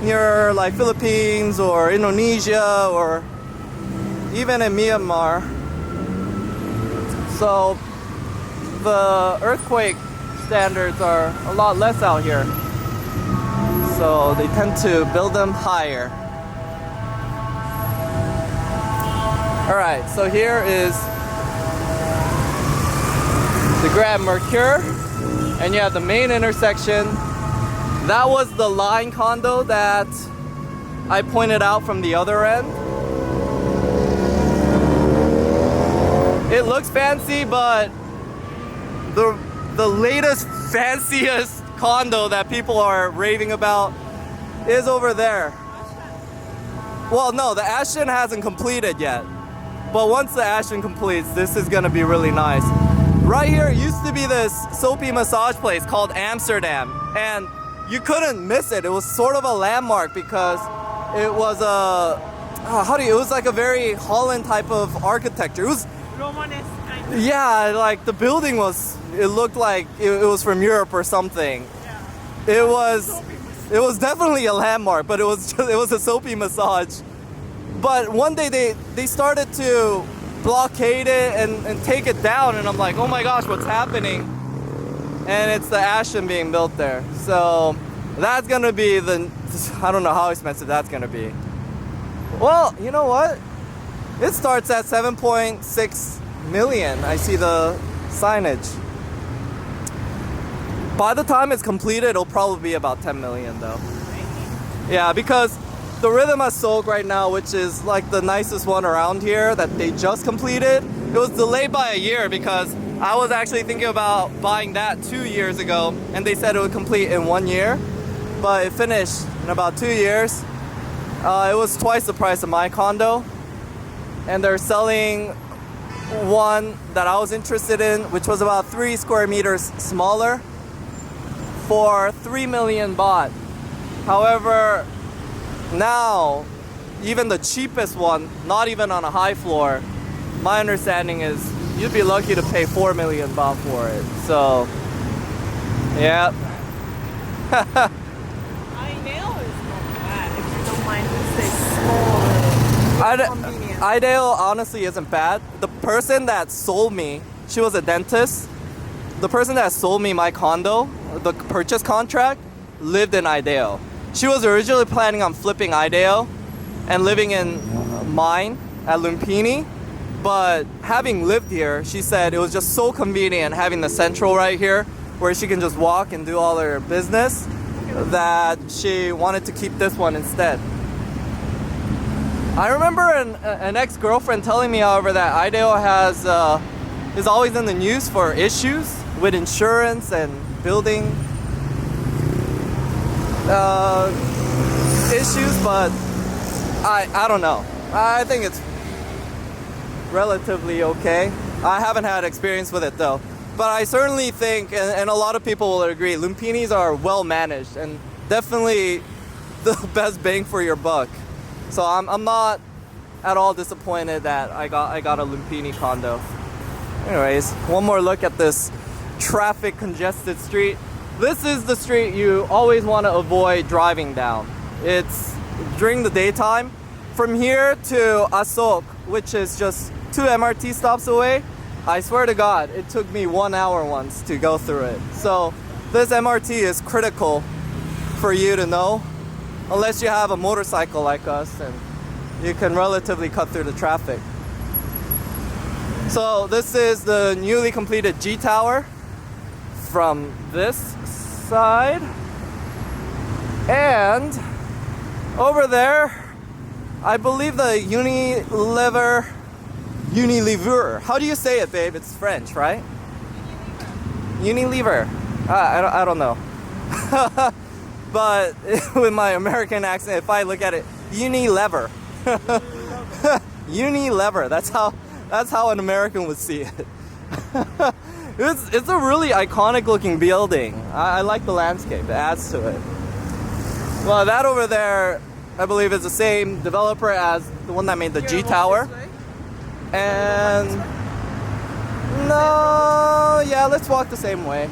near like Philippines or Indonesia or even in Myanmar. So the earthquake standards are a lot less out here. So they tend to build them higher. Alright, so here is the Grand Mercure. And you have the main intersection. That was the line condo that I pointed out from the other end. It looks fancy, but the latest, fanciest condo that people are raving about is over there. Well, no, the Ashton hasn't completed yet. But once the Ashton completes, this is gonna be really nice. Right here used to be this soapy massage place called Amsterdam. And you couldn't miss it. It was sort of a landmark because it was it was like a very Holland type of architecture. It was Romanesque kind of. Yeah, like the building it looked like it was from Europe or something. Yeah. It was definitely a landmark, but it was a soapy massage. But one day they started to blockade it and take it down, and I'm like, oh my gosh, what's happening? And it's the Ashton being built there. So that's gonna be I don't know how expensive that's gonna be. Well, you know what? It starts at 7.6 million. I see the signage. By the time it's completed, it'll probably be about 10 million though. Yeah, because the Rhythm at Soak right now, which is like the nicest one around here that they just completed, it was delayed by a year because I was actually thinking about buying that 2 years ago, and they said it would complete in 1 year, but it finished in about 2 years. It was twice the price of my condo, and they're selling one that I was interested in, which was about 3 square meters smaller, for 3 million baht. However, now, even the cheapest one, not even on a high floor, my understanding is you'd be lucky to pay 4 million baht for it. So, yeah. Ideal is not bad if you don't mind to stay smaller. Convenient. Ideal honestly isn't bad. The person that sold me, she was a dentist. The person that sold me my condo, the purchase contract, lived in Ideal. She was originally planning on flipping Ideal and living in mine at Lumpini. But having lived here, she said it was just so convenient having the central right here where she can just walk and do all her business that she wanted to keep this one instead. I remember an ex-girlfriend telling me, however, that Ideal is always in the news for issues with insurance and building issues, but I don't know. I think it's relatively okay. I haven't had experience with it though. But I certainly think, and a lot of people will agree, Lumpinis are well managed and definitely the best bang for your buck. So I'm not at all disappointed that I got a Lumpini condo. Anyways, one more look at this traffic congested street. This is the street you always want to avoid driving down. It's during the daytime. From here to Asok, which is just 2 MRT stops away, I swear to God, it took me 1 hour once to go through it. So this MRT is critical for you to know, unless you have a motorcycle like us and you can relatively cut through the traffic. So this is the newly completed G Tower from this side. And over there, I believe the Unilever. How do you say it, babe? It's French, right? Unilever. I don't know. But with my American accent, if I look at it, Unilever. Unilever. That's how an American would see it. It's a really iconic looking building. I like the landscape. It adds to it. Well, that over there, I believe, is the same developer as the one that made the G Tower. And no, yeah, let's walk the same way.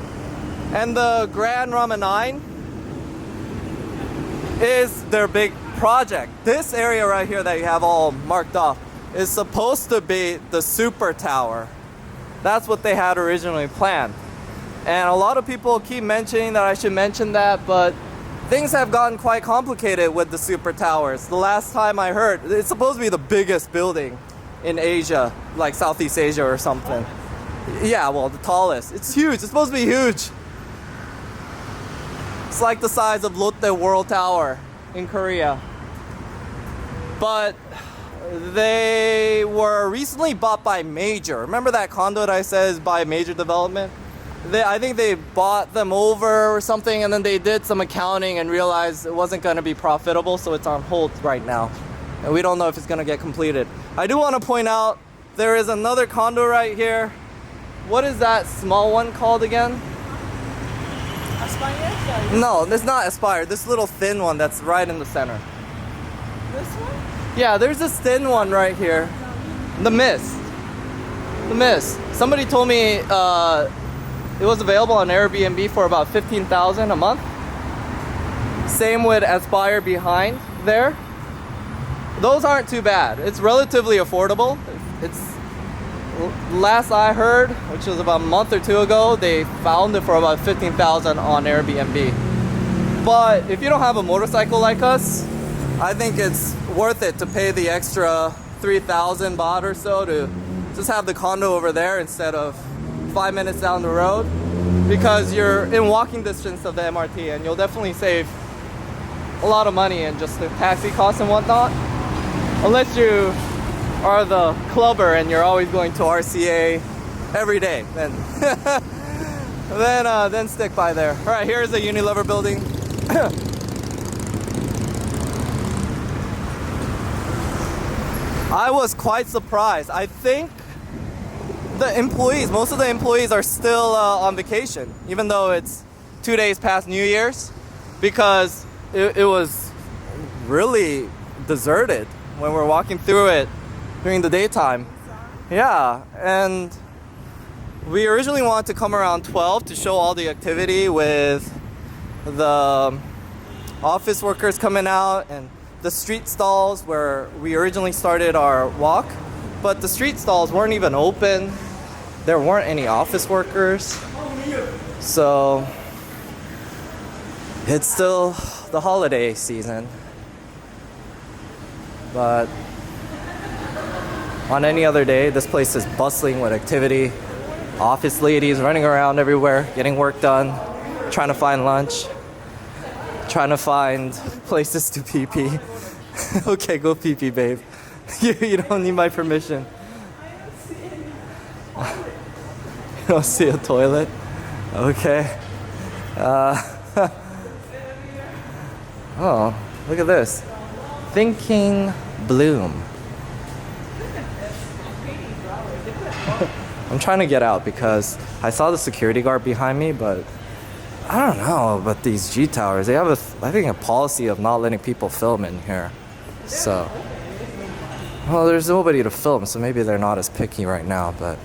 And the Grand Rama 9 is their big project. This area right here that you have all marked off is supposed to be the super tower. That's what they had originally planned. And a lot of people keep mentioning that I should mention that, but things have gotten quite complicated with the super towers. The last time I heard, it's supposed to be the biggest building in Asia, like Southeast Asia or something. Yeah, well, the tallest. It's huge. It's supposed to be huge. It's like the size of Lotte World Tower in Korea. But they were recently bought by Major. Remember that condo that I said is by Major Development? I think they bought them over or something, and then they did some accounting and realized it wasn't going to be profitable, so it's on hold right now. And we don't know if it's going to get completed. I do want to point out there is another condo right here. What is that small one called again? Aspire? No, it's not Aspire. This little thin one that's right in the center. This one? Yeah, there's this thin one right here. The Mist. The Mist. Somebody told me it was available on Airbnb for about $15,000 a month. Same with Aspire behind there. Those aren't too bad. It's relatively affordable. It's last I heard, which was about a month or two ago, they found it for about $15,000 on Airbnb. But if you don't have a motorcycle like us, I think it's worth it to pay the extra 3,000 baht or so to just have the condo over there instead of 5 minutes down the road, because you're in walking distance of the MRT and you'll definitely save a lot of money in just the taxi costs and whatnot. Unless you are the clubber and you're always going to RCA every day, then then stick by there. All right, here's the Unilever building. I was quite surprised. I think most of the employees are still on vacation, even though it's 2 days past New Year's, because it was really deserted when we're walking through it during the daytime. Yeah, and we originally wanted to come around 12 to show all the activity with the office workers coming out and the street stalls where we originally started our walk. But the street stalls weren't even open. There weren't any office workers. So it's still the holiday season. But on any other day, this place is bustling with activity. Office ladies running around everywhere, getting work done, trying to find lunch, trying to find places to pee-pee. Okay, go pee-pee, babe. You don't need my permission. You don't see a toilet? Okay. Oh, Look at this. Thinking Bloom. I'm trying to get out because I saw the security guard behind me, but I don't know about these G towers. They have I think a policy of not letting people film in here. So, well, there's nobody to film, so maybe they're not as picky right now, but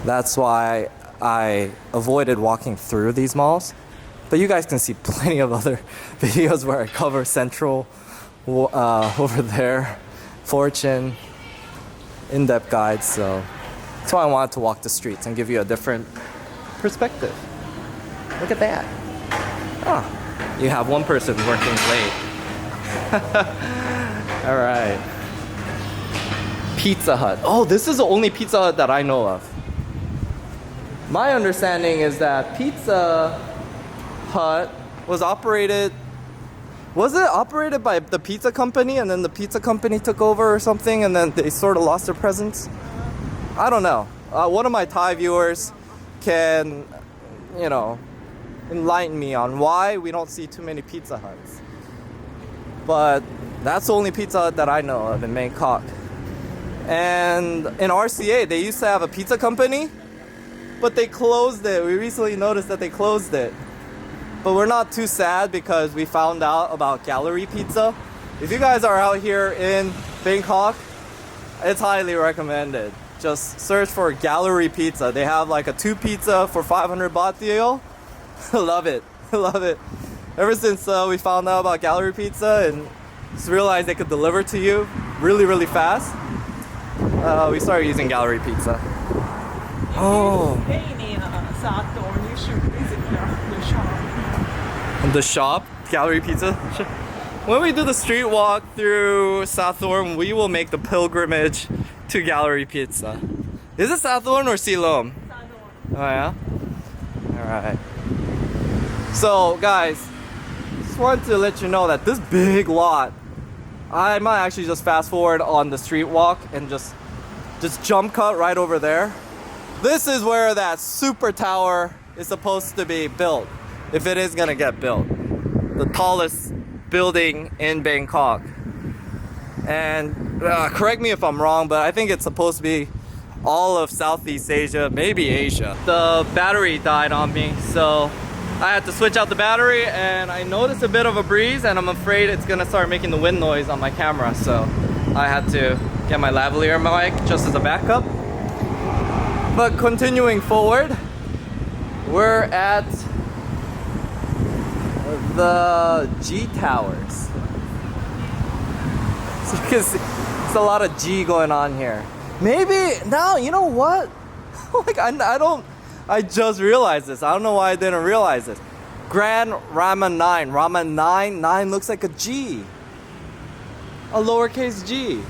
that's why I avoided walking through these malls. But you guys can see plenty of other videos where I cover Central, over there, Fortune, in-depth guides, so that's why I wanted to walk the streets and give you a different perspective. Look at that. Oh, you have one person working late. All right. Pizza Hut. Oh, this is the only Pizza Hut that I know of. My understanding is that Pizza Hut was it operated by the pizza company and then the pizza company took over or something and then they sort of lost their presence? I don't know. One of my Thai viewers can, enlighten me on why we don't see too many Pizza Huts. But that's the only Pizza Hut that I know of in Bangkok. And in RCA, they used to have a pizza company, but they closed it. We recently noticed that they closed it. But we're not too sad because we found out about Gallery Pizza. If you guys are out here in Bangkok, it's highly recommended. Just search for Gallery Pizza. They have like a 2 pizza for 500 baht deal. Love it. Love it. Ever since we found out about Gallery Pizza and just realized they could deliver to you really, really fast, we started using Gallery Pizza. Oh. You should visit the shop. The shop? Gallery Pizza? When we do the street walk through South Thorn, we will make the pilgrimage to Gallery Pizza. Is it South Thorn or Siloam? Oh yeah? Alright. So guys, just wanted to let you know that this big lot, I might actually just fast forward on the street walk and just jump cut right over there. This is where that super tower is supposed to be built, if it is gonna get built. The tallest building in Bangkok. And correct me if I'm wrong, but I think it's supposed to be all of Southeast Asia, maybe Asia. The battery died on me, so I had to switch out the battery, and I noticed a bit of a breeze, and I'm afraid it's gonna start making the wind noise on my camera, so I had to get my lavalier mic just as a backup. But continuing forward, we're at the G Towers. So you can see, there's a lot of G going on here. Maybe now, you know what? Like I just realized this. I don't know why I didn't realize this. Grand Rama 9. Rama 9 looks like a G. A lowercase G.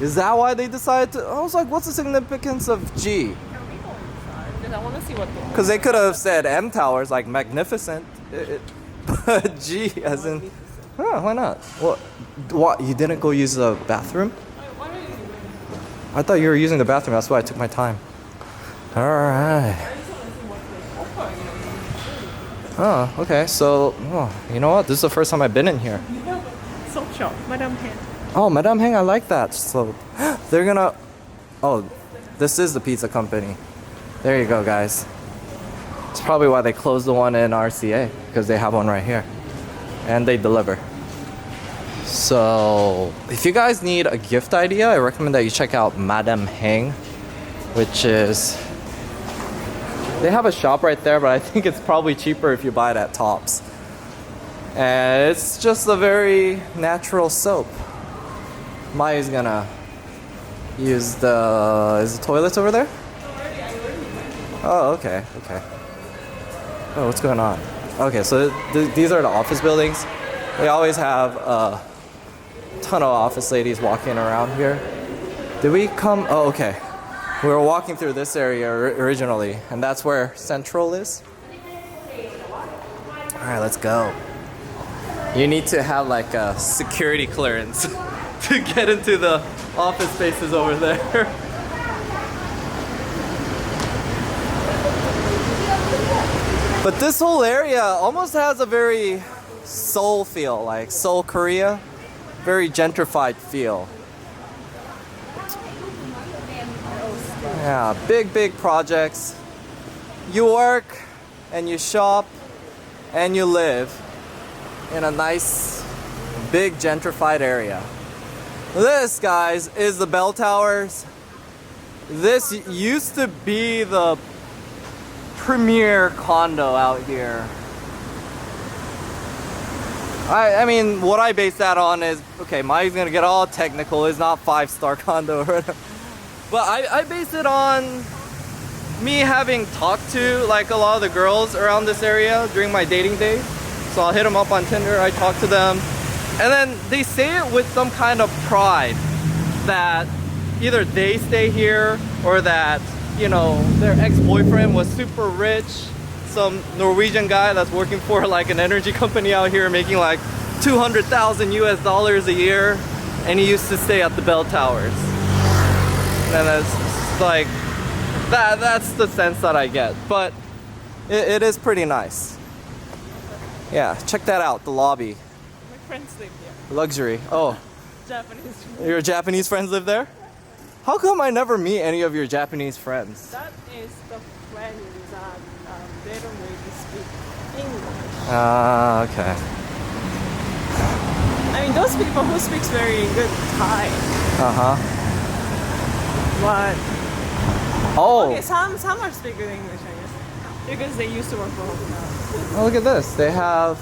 Is that why they decided to? I was like, what's the significance of G? I want to see what. Because they could have said M Towers, like magnificent. But G as in. Huh, why not? What? You didn't go use the bathroom? I thought you were using the bathroom. That's why I took my time. All right. Oh, okay. So, you know what? This is the first time I've been in here. Soap shop, Madame Hen. Oh, Madame Heng, I like that. So, they're gonna. Oh, this is the pizza company. There you go, guys. It's probably why they closed the one in RCA, because they have one right here. And they deliver. So, if you guys need a gift idea, I recommend that you check out Madame Heng, which is. They have a shop right there, but I think it's probably cheaper if you buy it at Tops. And it's just a very natural soap. Maya's gonna use the. Is the toilets over there? Oh, okay. Oh, what's going on? Okay, so these are the office buildings. They always have a ton of office ladies walking around here. Did we come? Oh, okay. We were walking through this area originally, and that's where Central is. All right, let's go. You need to have like a security clearance to get into the office spaces over there. But this whole area almost has a very Seoul feel, like Seoul, Korea. Very gentrified feel. Yeah, big projects. You work and you shop and you live in a nice, big gentrified area. This, guys, is the bell towers. This used to be the premier condo out here. I mean, what I base that on is, okay, Mike's gonna get all technical. It's not 5-star condo or whatever. But I base it on me having talked to like a lot of the girls around this area during my dating days. So I'll hit them up on Tinder, I talk to them. And then they say it with some kind of pride that either they stay here or that, you know, their ex-boyfriend was super rich. Some Norwegian guy that's working for like an energy company out here making like 200,000 US dollars a year, and he used to stay at the bell towers. And it's like that's the sense that I get, but it is pretty nice. Yeah, check that out, the lobby. My friends live here. Luxury. Oh, Japanese. your Japanese friends live there? How come I never meet any of your Japanese friends? That is the friend that they don't really speak English. Ah, okay. I mean, those people who speaks very good Thai, Uh-huh. but Oh, okay, some are speak good English, I guess, because they used to work for home. oh, look at this. They have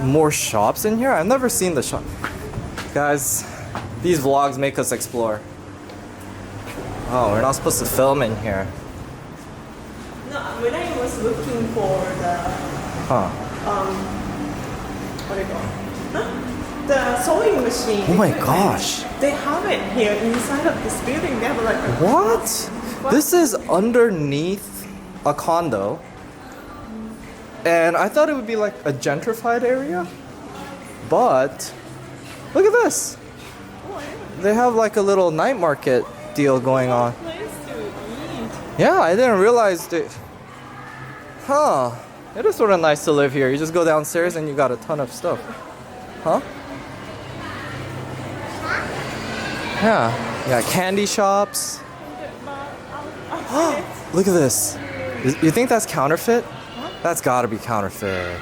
more shops in here. I've never seen the shop. Guys, these vlogs make us explore. Oh, we're not supposed to film in here. No, when I was looking for the Huh. what do you call it? Huh? The sewing machine. Oh my gosh. They have it here inside of this building. They have like a What? This is underneath a condo. And I thought it would be like a gentrified area. But look at this. They have like a little night market deal going on. place to eat. Yeah, I didn't realize that. Huh. It is sort of nice to live here. You just go downstairs and you got a ton of stuff. Huh? Yeah. You got candy shops. Look at this. You think that's counterfeit? That's gotta be counterfeit.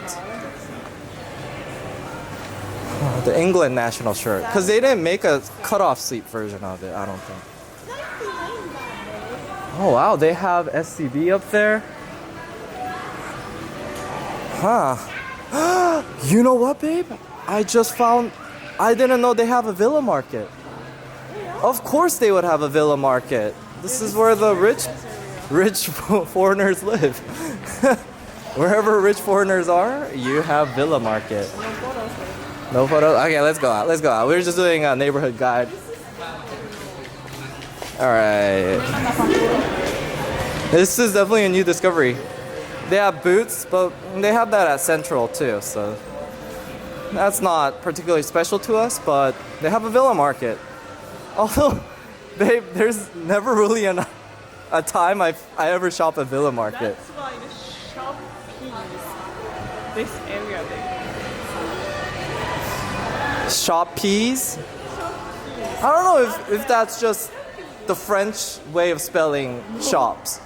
Oh, the England national shirt. Because they didn't make a cut-off sleeve version of it, I don't think. Oh wow, they have SCB up there. Huh. You know what, babe? I just found, I didn't know they have a villa market. Of course they would have a villa market. This is where the rich foreigners live. Wherever rich foreigners are, you have villa market. No photos? Okay, let's go out. Let's go out. We're just doing a neighborhood guide. Alright. This is definitely a new discovery. They have Boots, but they have that at Central too, so that's not particularly special to us, but they have a villa market. Although, babe, there's never really a time I ever shop at villa market. That's why the shop piece, this area they Shop peas? I don't know if that's just the French way of spelling shops.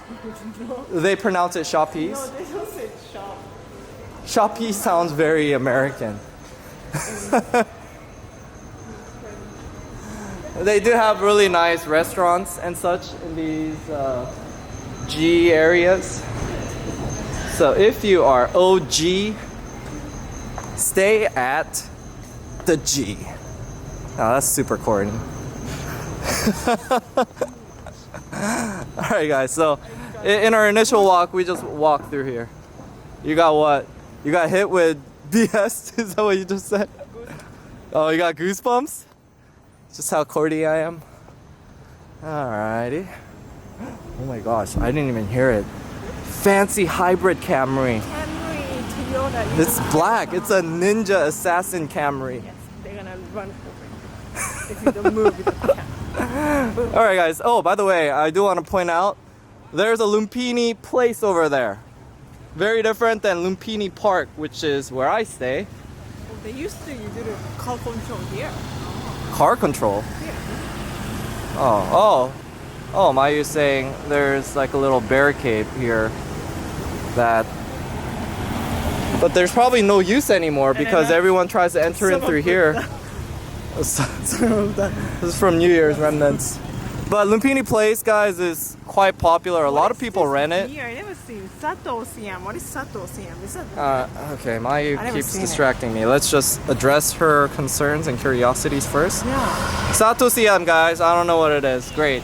They pronounce it shop peas? No, they don't say shop. Shop peas sounds very American. They do have really nice restaurants and such in these G areas. So if you are OG, stay at the G. Oh, that's super corny. Alright guys, so in our initial walk, we just walked through here. You got what? You got hit with BS? Is that what you just said? Oh, you got goosebumps? Just how corny I am. Alrighty. Oh my gosh, I didn't even hear it. Fancy hybrid Camry. Camry, Toyota. It's black. It's a Ninja Assassin Camry. Yes, they're gonna run over if you don't move with the camera. Alright guys, oh by the way, I do want to point out there's a Lumpini place over there. Very different than Lumpini Park, which is where I stay. Oh, they used to do the car control here. Car control? Yeah. Oh, am I saying there's like a little barricade here that... But there's probably no use anymore because everyone tries to enter in through here. This is from New Year's remnants. But Lumpini Place, guys, is quite popular. A lot of people rent it. Here, I never seen Sato Siam. What is Sato Siam? Is that? Okay, Mayu I never keeps seen it. distracting me. Let's just address her concerns and curiosities first. Yeah. Sato Siam, guys. I don't know what it is. Great.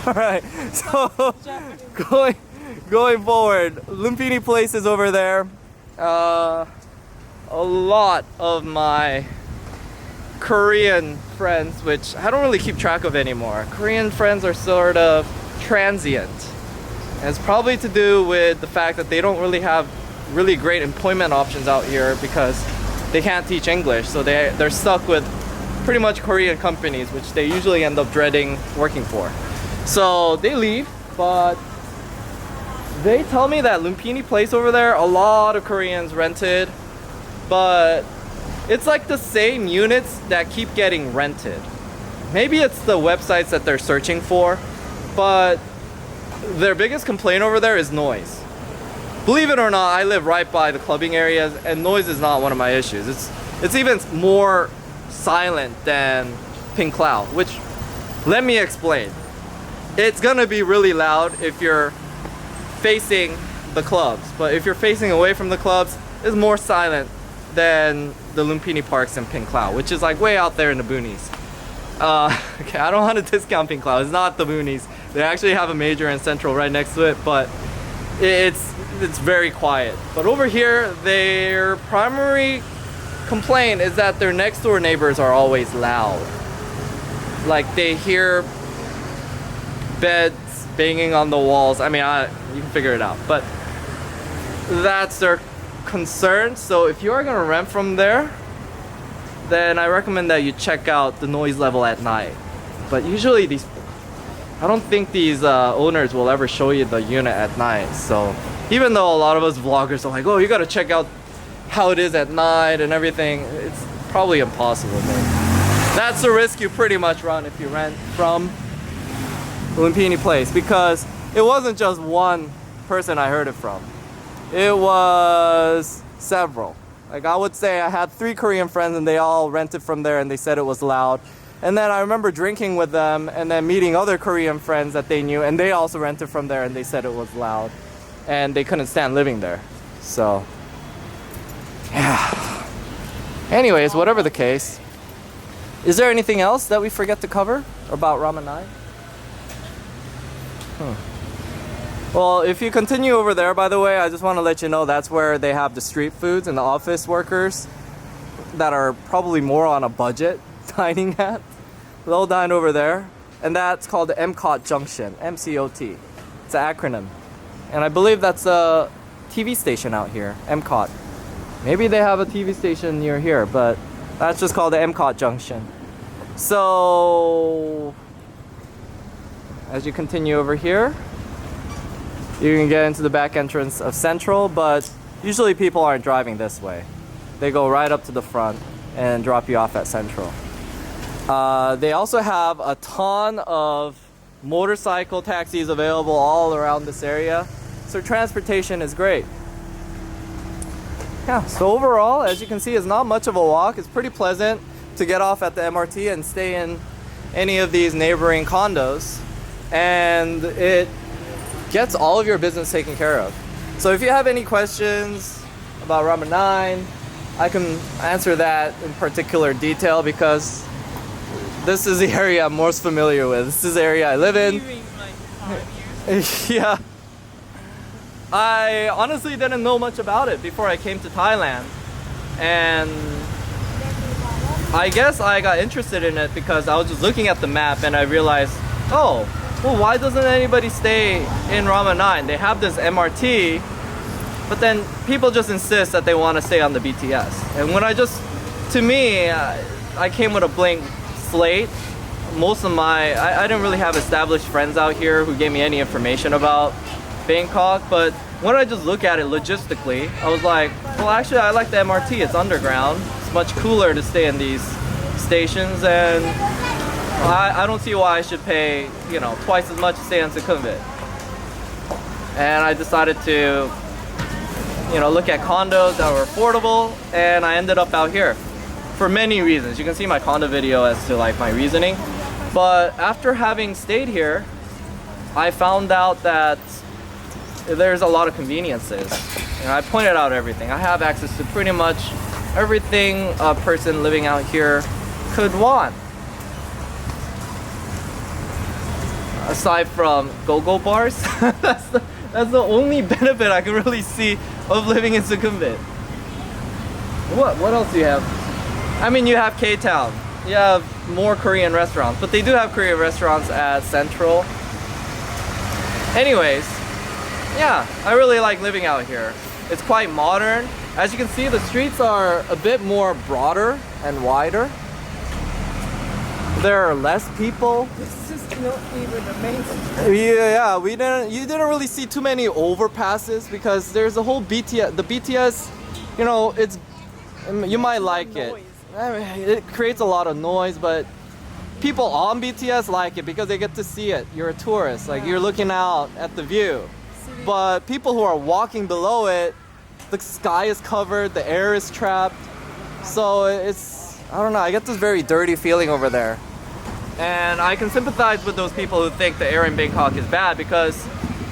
All right. So going forward, Lumpini Place is over there. A lot of my Korean friends, which I don't really keep track of anymore. Korean friends are sort of transient. And it's probably to do with the fact that they don't really have really great employment options out here because they can't teach English. So they're stuck with pretty much Korean companies, which they usually end up dreading working for. So they leave, but they tell me that Lumpini Place over there, a lot of Koreans rented, but it's like the same units that keep getting rented. Maybe it's the websites that they're searching for, but their biggest complaint over there is noise. Believe it or not, I live right by the clubbing areas and noise is not one of my issues. It's even more silent than Pink Cloud, which, let me explain. It's gonna be really loud if you're facing the clubs, but if you're facing away from the clubs, it's more silent than the Lumpini Parks and Pink Cloud, which is like way out there in the boonies. Okay, I don't want to discount Pink Cloud. It's not the boonies. They actually have a major and central right next to it, but it's very quiet. But over here, their primary complaint is that their next door neighbors are always loud. Like they hear beds banging on the walls. I mean, you can figure it out, but that's their concern. So if you are gonna rent from there, then I recommend that you check out the noise level at night. But usually I don't think these owners will ever show you the unit at night. So even though a lot of us vloggers are like, oh, you gotta check out how it is at night and everything, it's probably impossible. But that's the risk you pretty much run if you rent from Lumpini Place, because it wasn't just one person I heard it from. It was several. Like I would say I had 3 Korean friends and they all rented from there and they said it was loud. And then I remember drinking with them and then meeting other Korean friends that they knew and they also rented from there and they said it was loud. And they couldn't stand living there. So, yeah. Anyways, whatever the case. Is there anything else that we forget to cover about Rama 9? Well, if you continue over there, by the way, I just want to let you know that's where they have the street foods and the office workers that are probably more on a budget dining at. They'll dine over there. And that's called the MCOT Junction, MCOT. It's an acronym. And I believe that's a TV station out here, MCOT. Maybe they have a TV station near here, but that's just called the MCOT Junction. So, as you continue over here, you can get into the back entrance of Central, but usually people aren't driving this way. They go right up to the front and drop you off at Central. They also have a ton of motorcycle taxis available all around this area, so transportation is great. Yeah, so overall, as you can see, it's not much of a walk. It's pretty pleasant to get off at the MRT and stay in any of these neighboring condos, and it gets all of your business taken care of. So if you have any questions about Rama 9, I can answer that in particular detail because this is the area I'm most familiar with. This is the area I live in. Yeah. I honestly didn't know much about it before I came to Thailand. And I guess I got interested in it because I was just looking at the map and I realized, oh, well, why doesn't anybody stay in Rama 9? They have this MRT, but then people just insist that they want to stay on the BTS. And when to me, I came with a blank slate. Most of I didn't really have established friends out here who gave me any information about Bangkok, but when I just look at it logistically, I was like, well, actually, I like the MRT. It's underground. It's much cooler to stay in these stations, and I don't see why I should pay, you know, twice as much to stay in Sukhumvit. And I decided to, you know, look at condos that were affordable, and I ended up out here for many reasons. You can see my condo video as to like my reasoning. But after having stayed here, I found out that there's a lot of conveniences. And I pointed out everything. I have access to pretty much everything a person living out here could want. Aside from go-go bars, that's the only benefit I can really see of living in Sukhumvit. What else do you have? I mean, you have K-Town. You have more Korean restaurants, but they do have Korean restaurants at Central. Anyways, yeah, I really like living out here. It's quite modern. As you can see, the streets are a bit more broader and wider. There are less people. This is not even the main street. Yeah, you didn't really see too many overpasses because there's a whole BTS. The BTS, you know, you might like it. I mean, it creates a lot of noise, but people on BTS like it because they get to see it. You're a tourist, like you're looking out at the view. But people who are walking below it, the sky is covered, the air is trapped. So it's, I don't know, I get this very dirty feeling over there. And I can sympathize with those people who think the air in Bangkok is bad because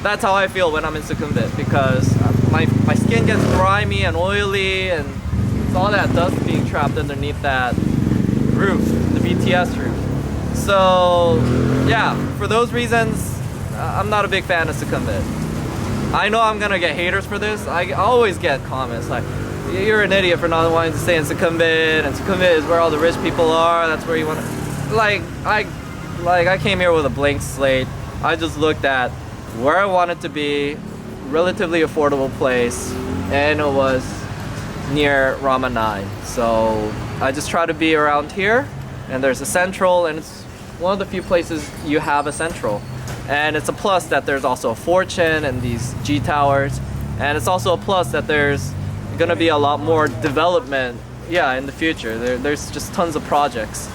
that's how I feel when I'm in Sukhumvit, because my skin gets grimy and oily and it's all that dust being trapped underneath that roof, the BTS roof. So yeah, for those reasons, I'm not a big fan of Sukhumvit. I know I'm gonna get haters for this. I always get comments like, you're an idiot for not wanting to stay in Sukhumvit, and Sukhumvit is where all the rich people are, that's where you want to... I came here with a blank slate. I just looked at where I wanted to be, relatively affordable place, and it was near Rama 9. So I just try to be around here, and there's a Central, and it's one of the few places you have a Central. And it's a plus that there's also a Fortune and these G towers, and it's also a plus that there's gonna be a lot more development, yeah, in the future. There's just tons of projects.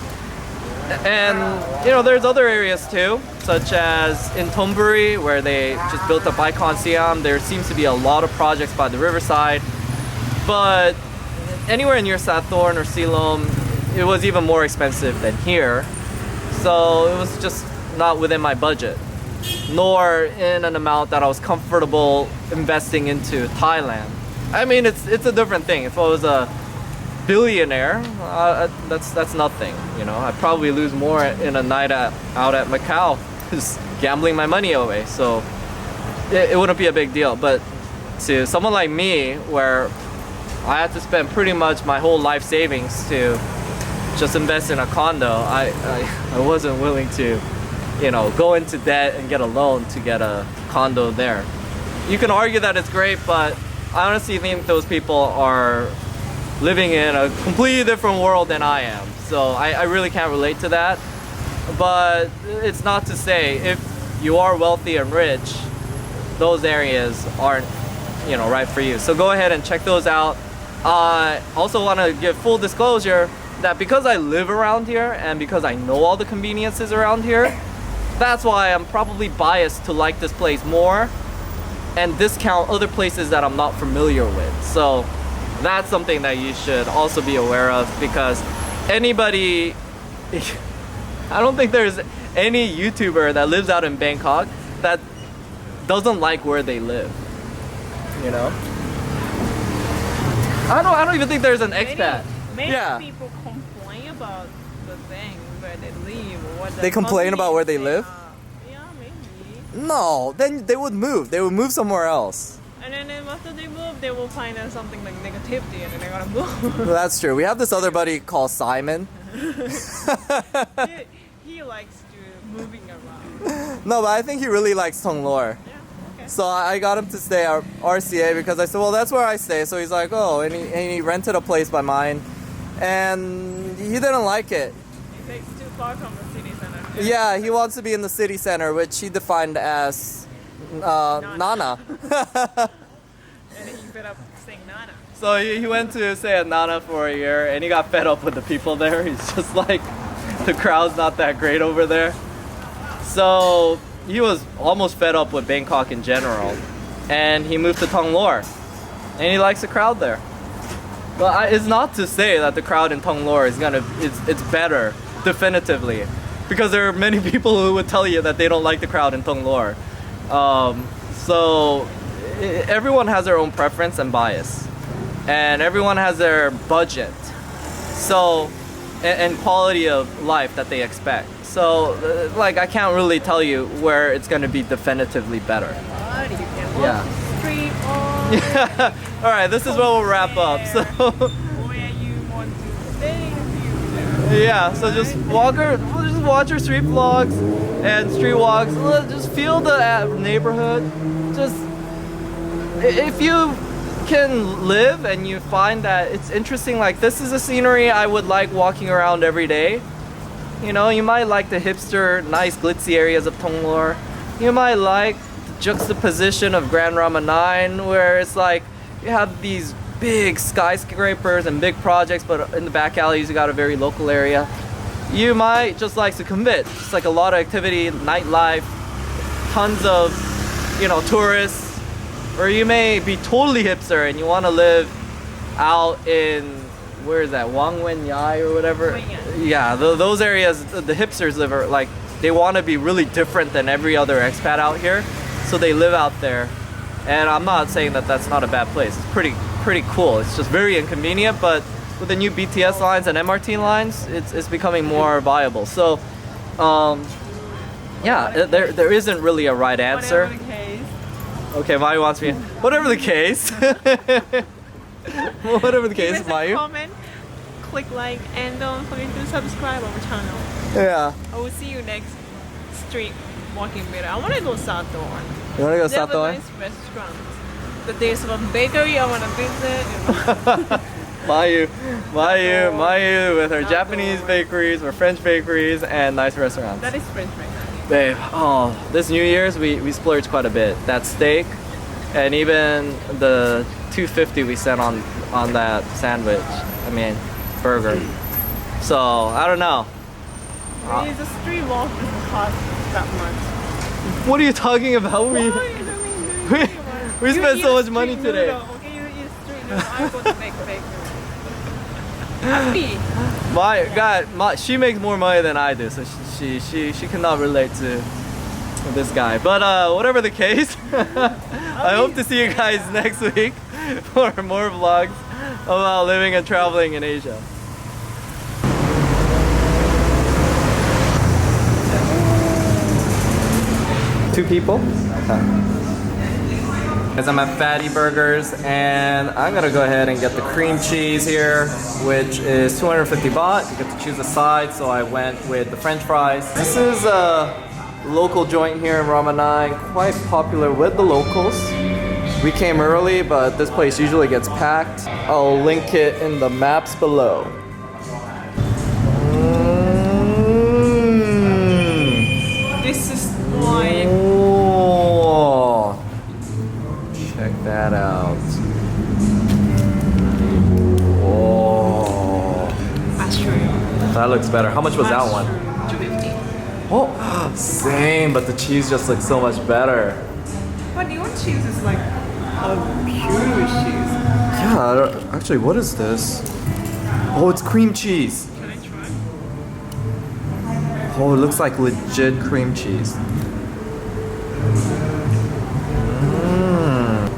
And you know, there's other areas too, such as in Thonburi, where they just built up Icon Siam. There seems to be a lot of projects by the riverside, but anywhere near Sathorn or Silom, it was even more expensive than here. So it was just not within my budget, nor in an amount that I was comfortable investing into Thailand. I mean, it's a different thing. If I was a billionaire, that's nothing, you know. I'd probably lose more in a night out at Macau, just gambling my money away. So it wouldn't be a big deal. But to someone like me, where I had to spend pretty much my whole life savings to just invest in a condo, I wasn't willing to, you know, go into debt and get a loan to get a condo there. You can argue that it's great, but I honestly think those people are living in a completely different world than I am. So I really can't relate to that. But it's not to say if you are wealthy and rich, those areas aren't, you know, right for you. So go ahead and check those out. I also want to give full disclosure that because I live around here and because I know all the conveniences around here, that's why I'm probably biased to like this place more and discount other places that I'm not familiar with. So that's something that you should also be aware of, because anybody, I don't think there's any YouTuber that lives out in Bangkok that doesn't like where they live, you know? I don't even think there's an expat. Many Yeah. people complain about the thing where they live or what They complain about where they live? Yeah, maybe. No, then they would move. They would move somewhere else. And then after they move, they will find out something like negativity and then they're gonna move. Well, that's true. We have this other buddy called Simon. he likes to moving around. No, but I think he really likes Tonglor. Yeah, okay. So I got him to stay at RCA because I said, well, that's where I stay. So he's like, oh, and he rented a place by mine. And he didn't like it. It's too far from the city center. Yeah, he wants to be in the city center, which he defined as Nana. fed up saying Nana. So he went to stay at Nana for a year, and he got fed up with the people there. He's just like, the crowd's not that great over there. So he was almost fed up with Bangkok in general, and he moved to Tonglor, and he likes the crowd there. But it's not to say that the crowd in Tonglor is it's better, definitively, because there are many people who would tell you that they don't like the crowd in Tonglor. So everyone has their own preference and bias, and everyone has their budget, so and quality of life that they expect. So like I can't really tell you where it's going to be definitively better. But you can walk Yeah. the street or All right, this is where we'll wrap up. So where you want to stay in the future. yeah, so just watch our street vlogs and street walks. Just feel the neighborhood. Just if you can live and you find that it's interesting, like this is a scenery I would like walking around every day. You know, you might like the hipster, nice glitzy areas of Tonglor. You might like the juxtaposition of Grand Rama 9, where it's like you have these big skyscrapers and big projects, but in the back alleys you got a very local area. You might just like to commit, just like a lot of activity, nightlife, tons of, you know, tourists. Or you may be totally hipster and you want to live out in, where is that, Wangwen Yai or whatever? Yeah, those areas, the hipsters live, like, they want to be really different than every other expat out here, so they live out there. And I'm not saying that that's not a bad place. It's pretty cool. It's just very inconvenient, but with the new BTS lines and MRT lines, it's becoming more viable. So, yeah, there isn't really a right answer. Whatever the case. Okay, Mayu wants me. Whatever the case. Whatever the Give case, us a Mayu. comment, click like, and don't forget to subscribe our channel. Yeah. I will see you next street walking video. I want to go Sato. You wanna go They have a Sato? nice restaurant. But there's a bakery I want to visit. Mayu with her Japanese bakeries or French bakeries and nice restaurants. That is French bakery. Babe, oh, this New Year's we splurged quite a bit. That steak, and even the $2.50 we spent on that sandwich. I mean, burger. So I don't know. Really, the street walk doesn't cost that much. What are you talking about? Why? I mean, We you spent eat so a much money street today. noodle, okay, you eat street noodle. I go to make bakery. Happy. She makes more money than I do, so she cannot relate to this guy. But whatever the case, I hope to see you guys next week for more vlogs about living and traveling in Asia. Two people? Okay. Because I'm at Fatty Burgers, and I'm gonna go ahead and get the cream cheese here, which is 250 baht. You get to choose a side, so I went with the French fries. This is a local joint here in Rama 9, quite popular with the locals. We came early, but this place usually gets packed. I'll link it in the maps below. This is why. Oh, check that out. Oh, Mushroom. that looks better. How much was that one? 250. Oh, same, but the cheese just looks so much better. But your cheese is like a pure cheese. Yeah, actually, what is this? Oh, it's cream cheese. Can I try? Oh, it looks like legit cream cheese.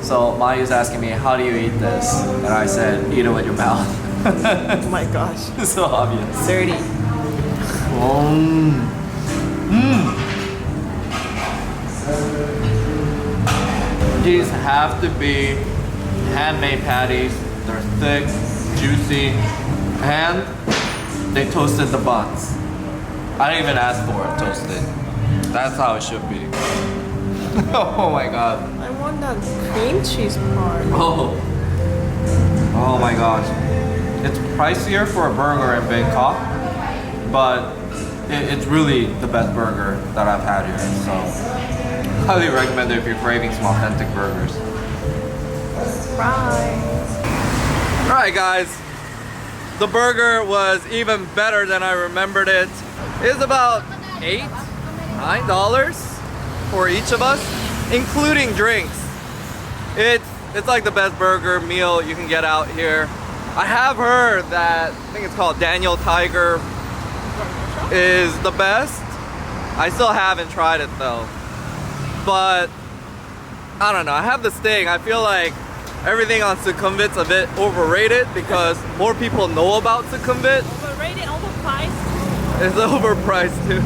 So Mayu's asking me, how do you eat this? And I said, eat it with your mouth. Oh my gosh. So obvious. Dirty. These have to be handmade patties. They're thick, juicy, and they toasted the buns. I didn't even ask for it toasted. That's how it should be. Oh my god. I want that cream cheese part. Oh my gosh. It's pricier for a burger in Bangkok, but it's really the best burger that I've had here. So highly recommend it if you're craving some authentic burgers. Surprise. Alright guys, the burger was even better than I remembered it. It's about $8, $9 for each of us, including drinks. It's like the best burger meal you can get out here. I have heard that, I think it's called Daniel Tiger, is the best. I still haven't tried it though. But I don't know, I have this thing, I feel like everything on Sukhumvit's a bit overrated because more people know about Sukhumvit. Overrated, overpriced. It's overpriced too.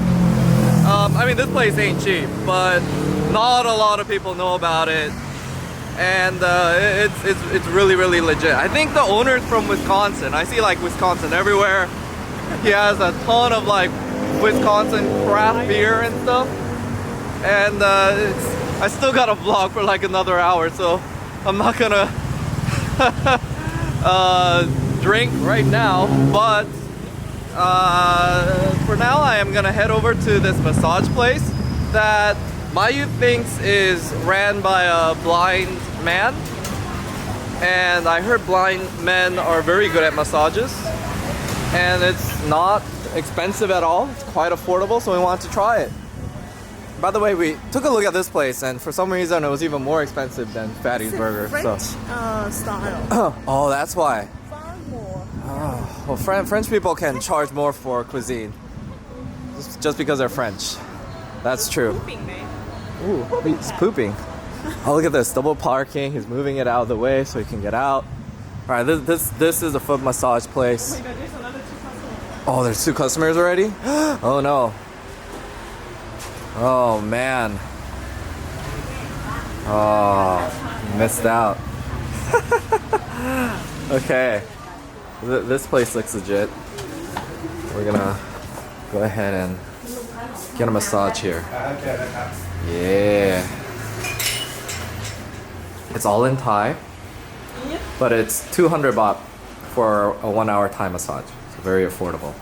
I mean, this place ain't cheap, but not a lot of people know about it. And it's really, really legit. I think the owner's from Wisconsin. I see like Wisconsin everywhere. He has a ton of like Wisconsin craft beer and stuff. And I still got a vlog for like another hour, so I'm not gonna drink right now. But for now, I am gonna head over to this massage place that Mayu thinks is ran by a blind man. And I heard blind men are very good at massages. And it's not expensive at all. It's quite affordable, so we wanted to try it. By the way, we took a look at this place, and for some reason it was even more expensive than Fatty's Burger. French So. style. Oh, that's why. Far more. Oh, well, French people can charge more for cuisine. Just because they're French. That's true. Pooping, man. Ooh, he's pooping. Oh, look at this. Double parking. He's moving it out of the way so he can get out. All right, this is a foot massage place. Oh my god, there's another 2 customers. Oh, there's 2 customers already? Oh no. Oh man. Oh, missed out. Okay. This place looks legit. We're gonna go ahead and get a massage here. Yeah. It's all in Thai, but it's 200 baht for a 1-hour Thai massage. So very affordable.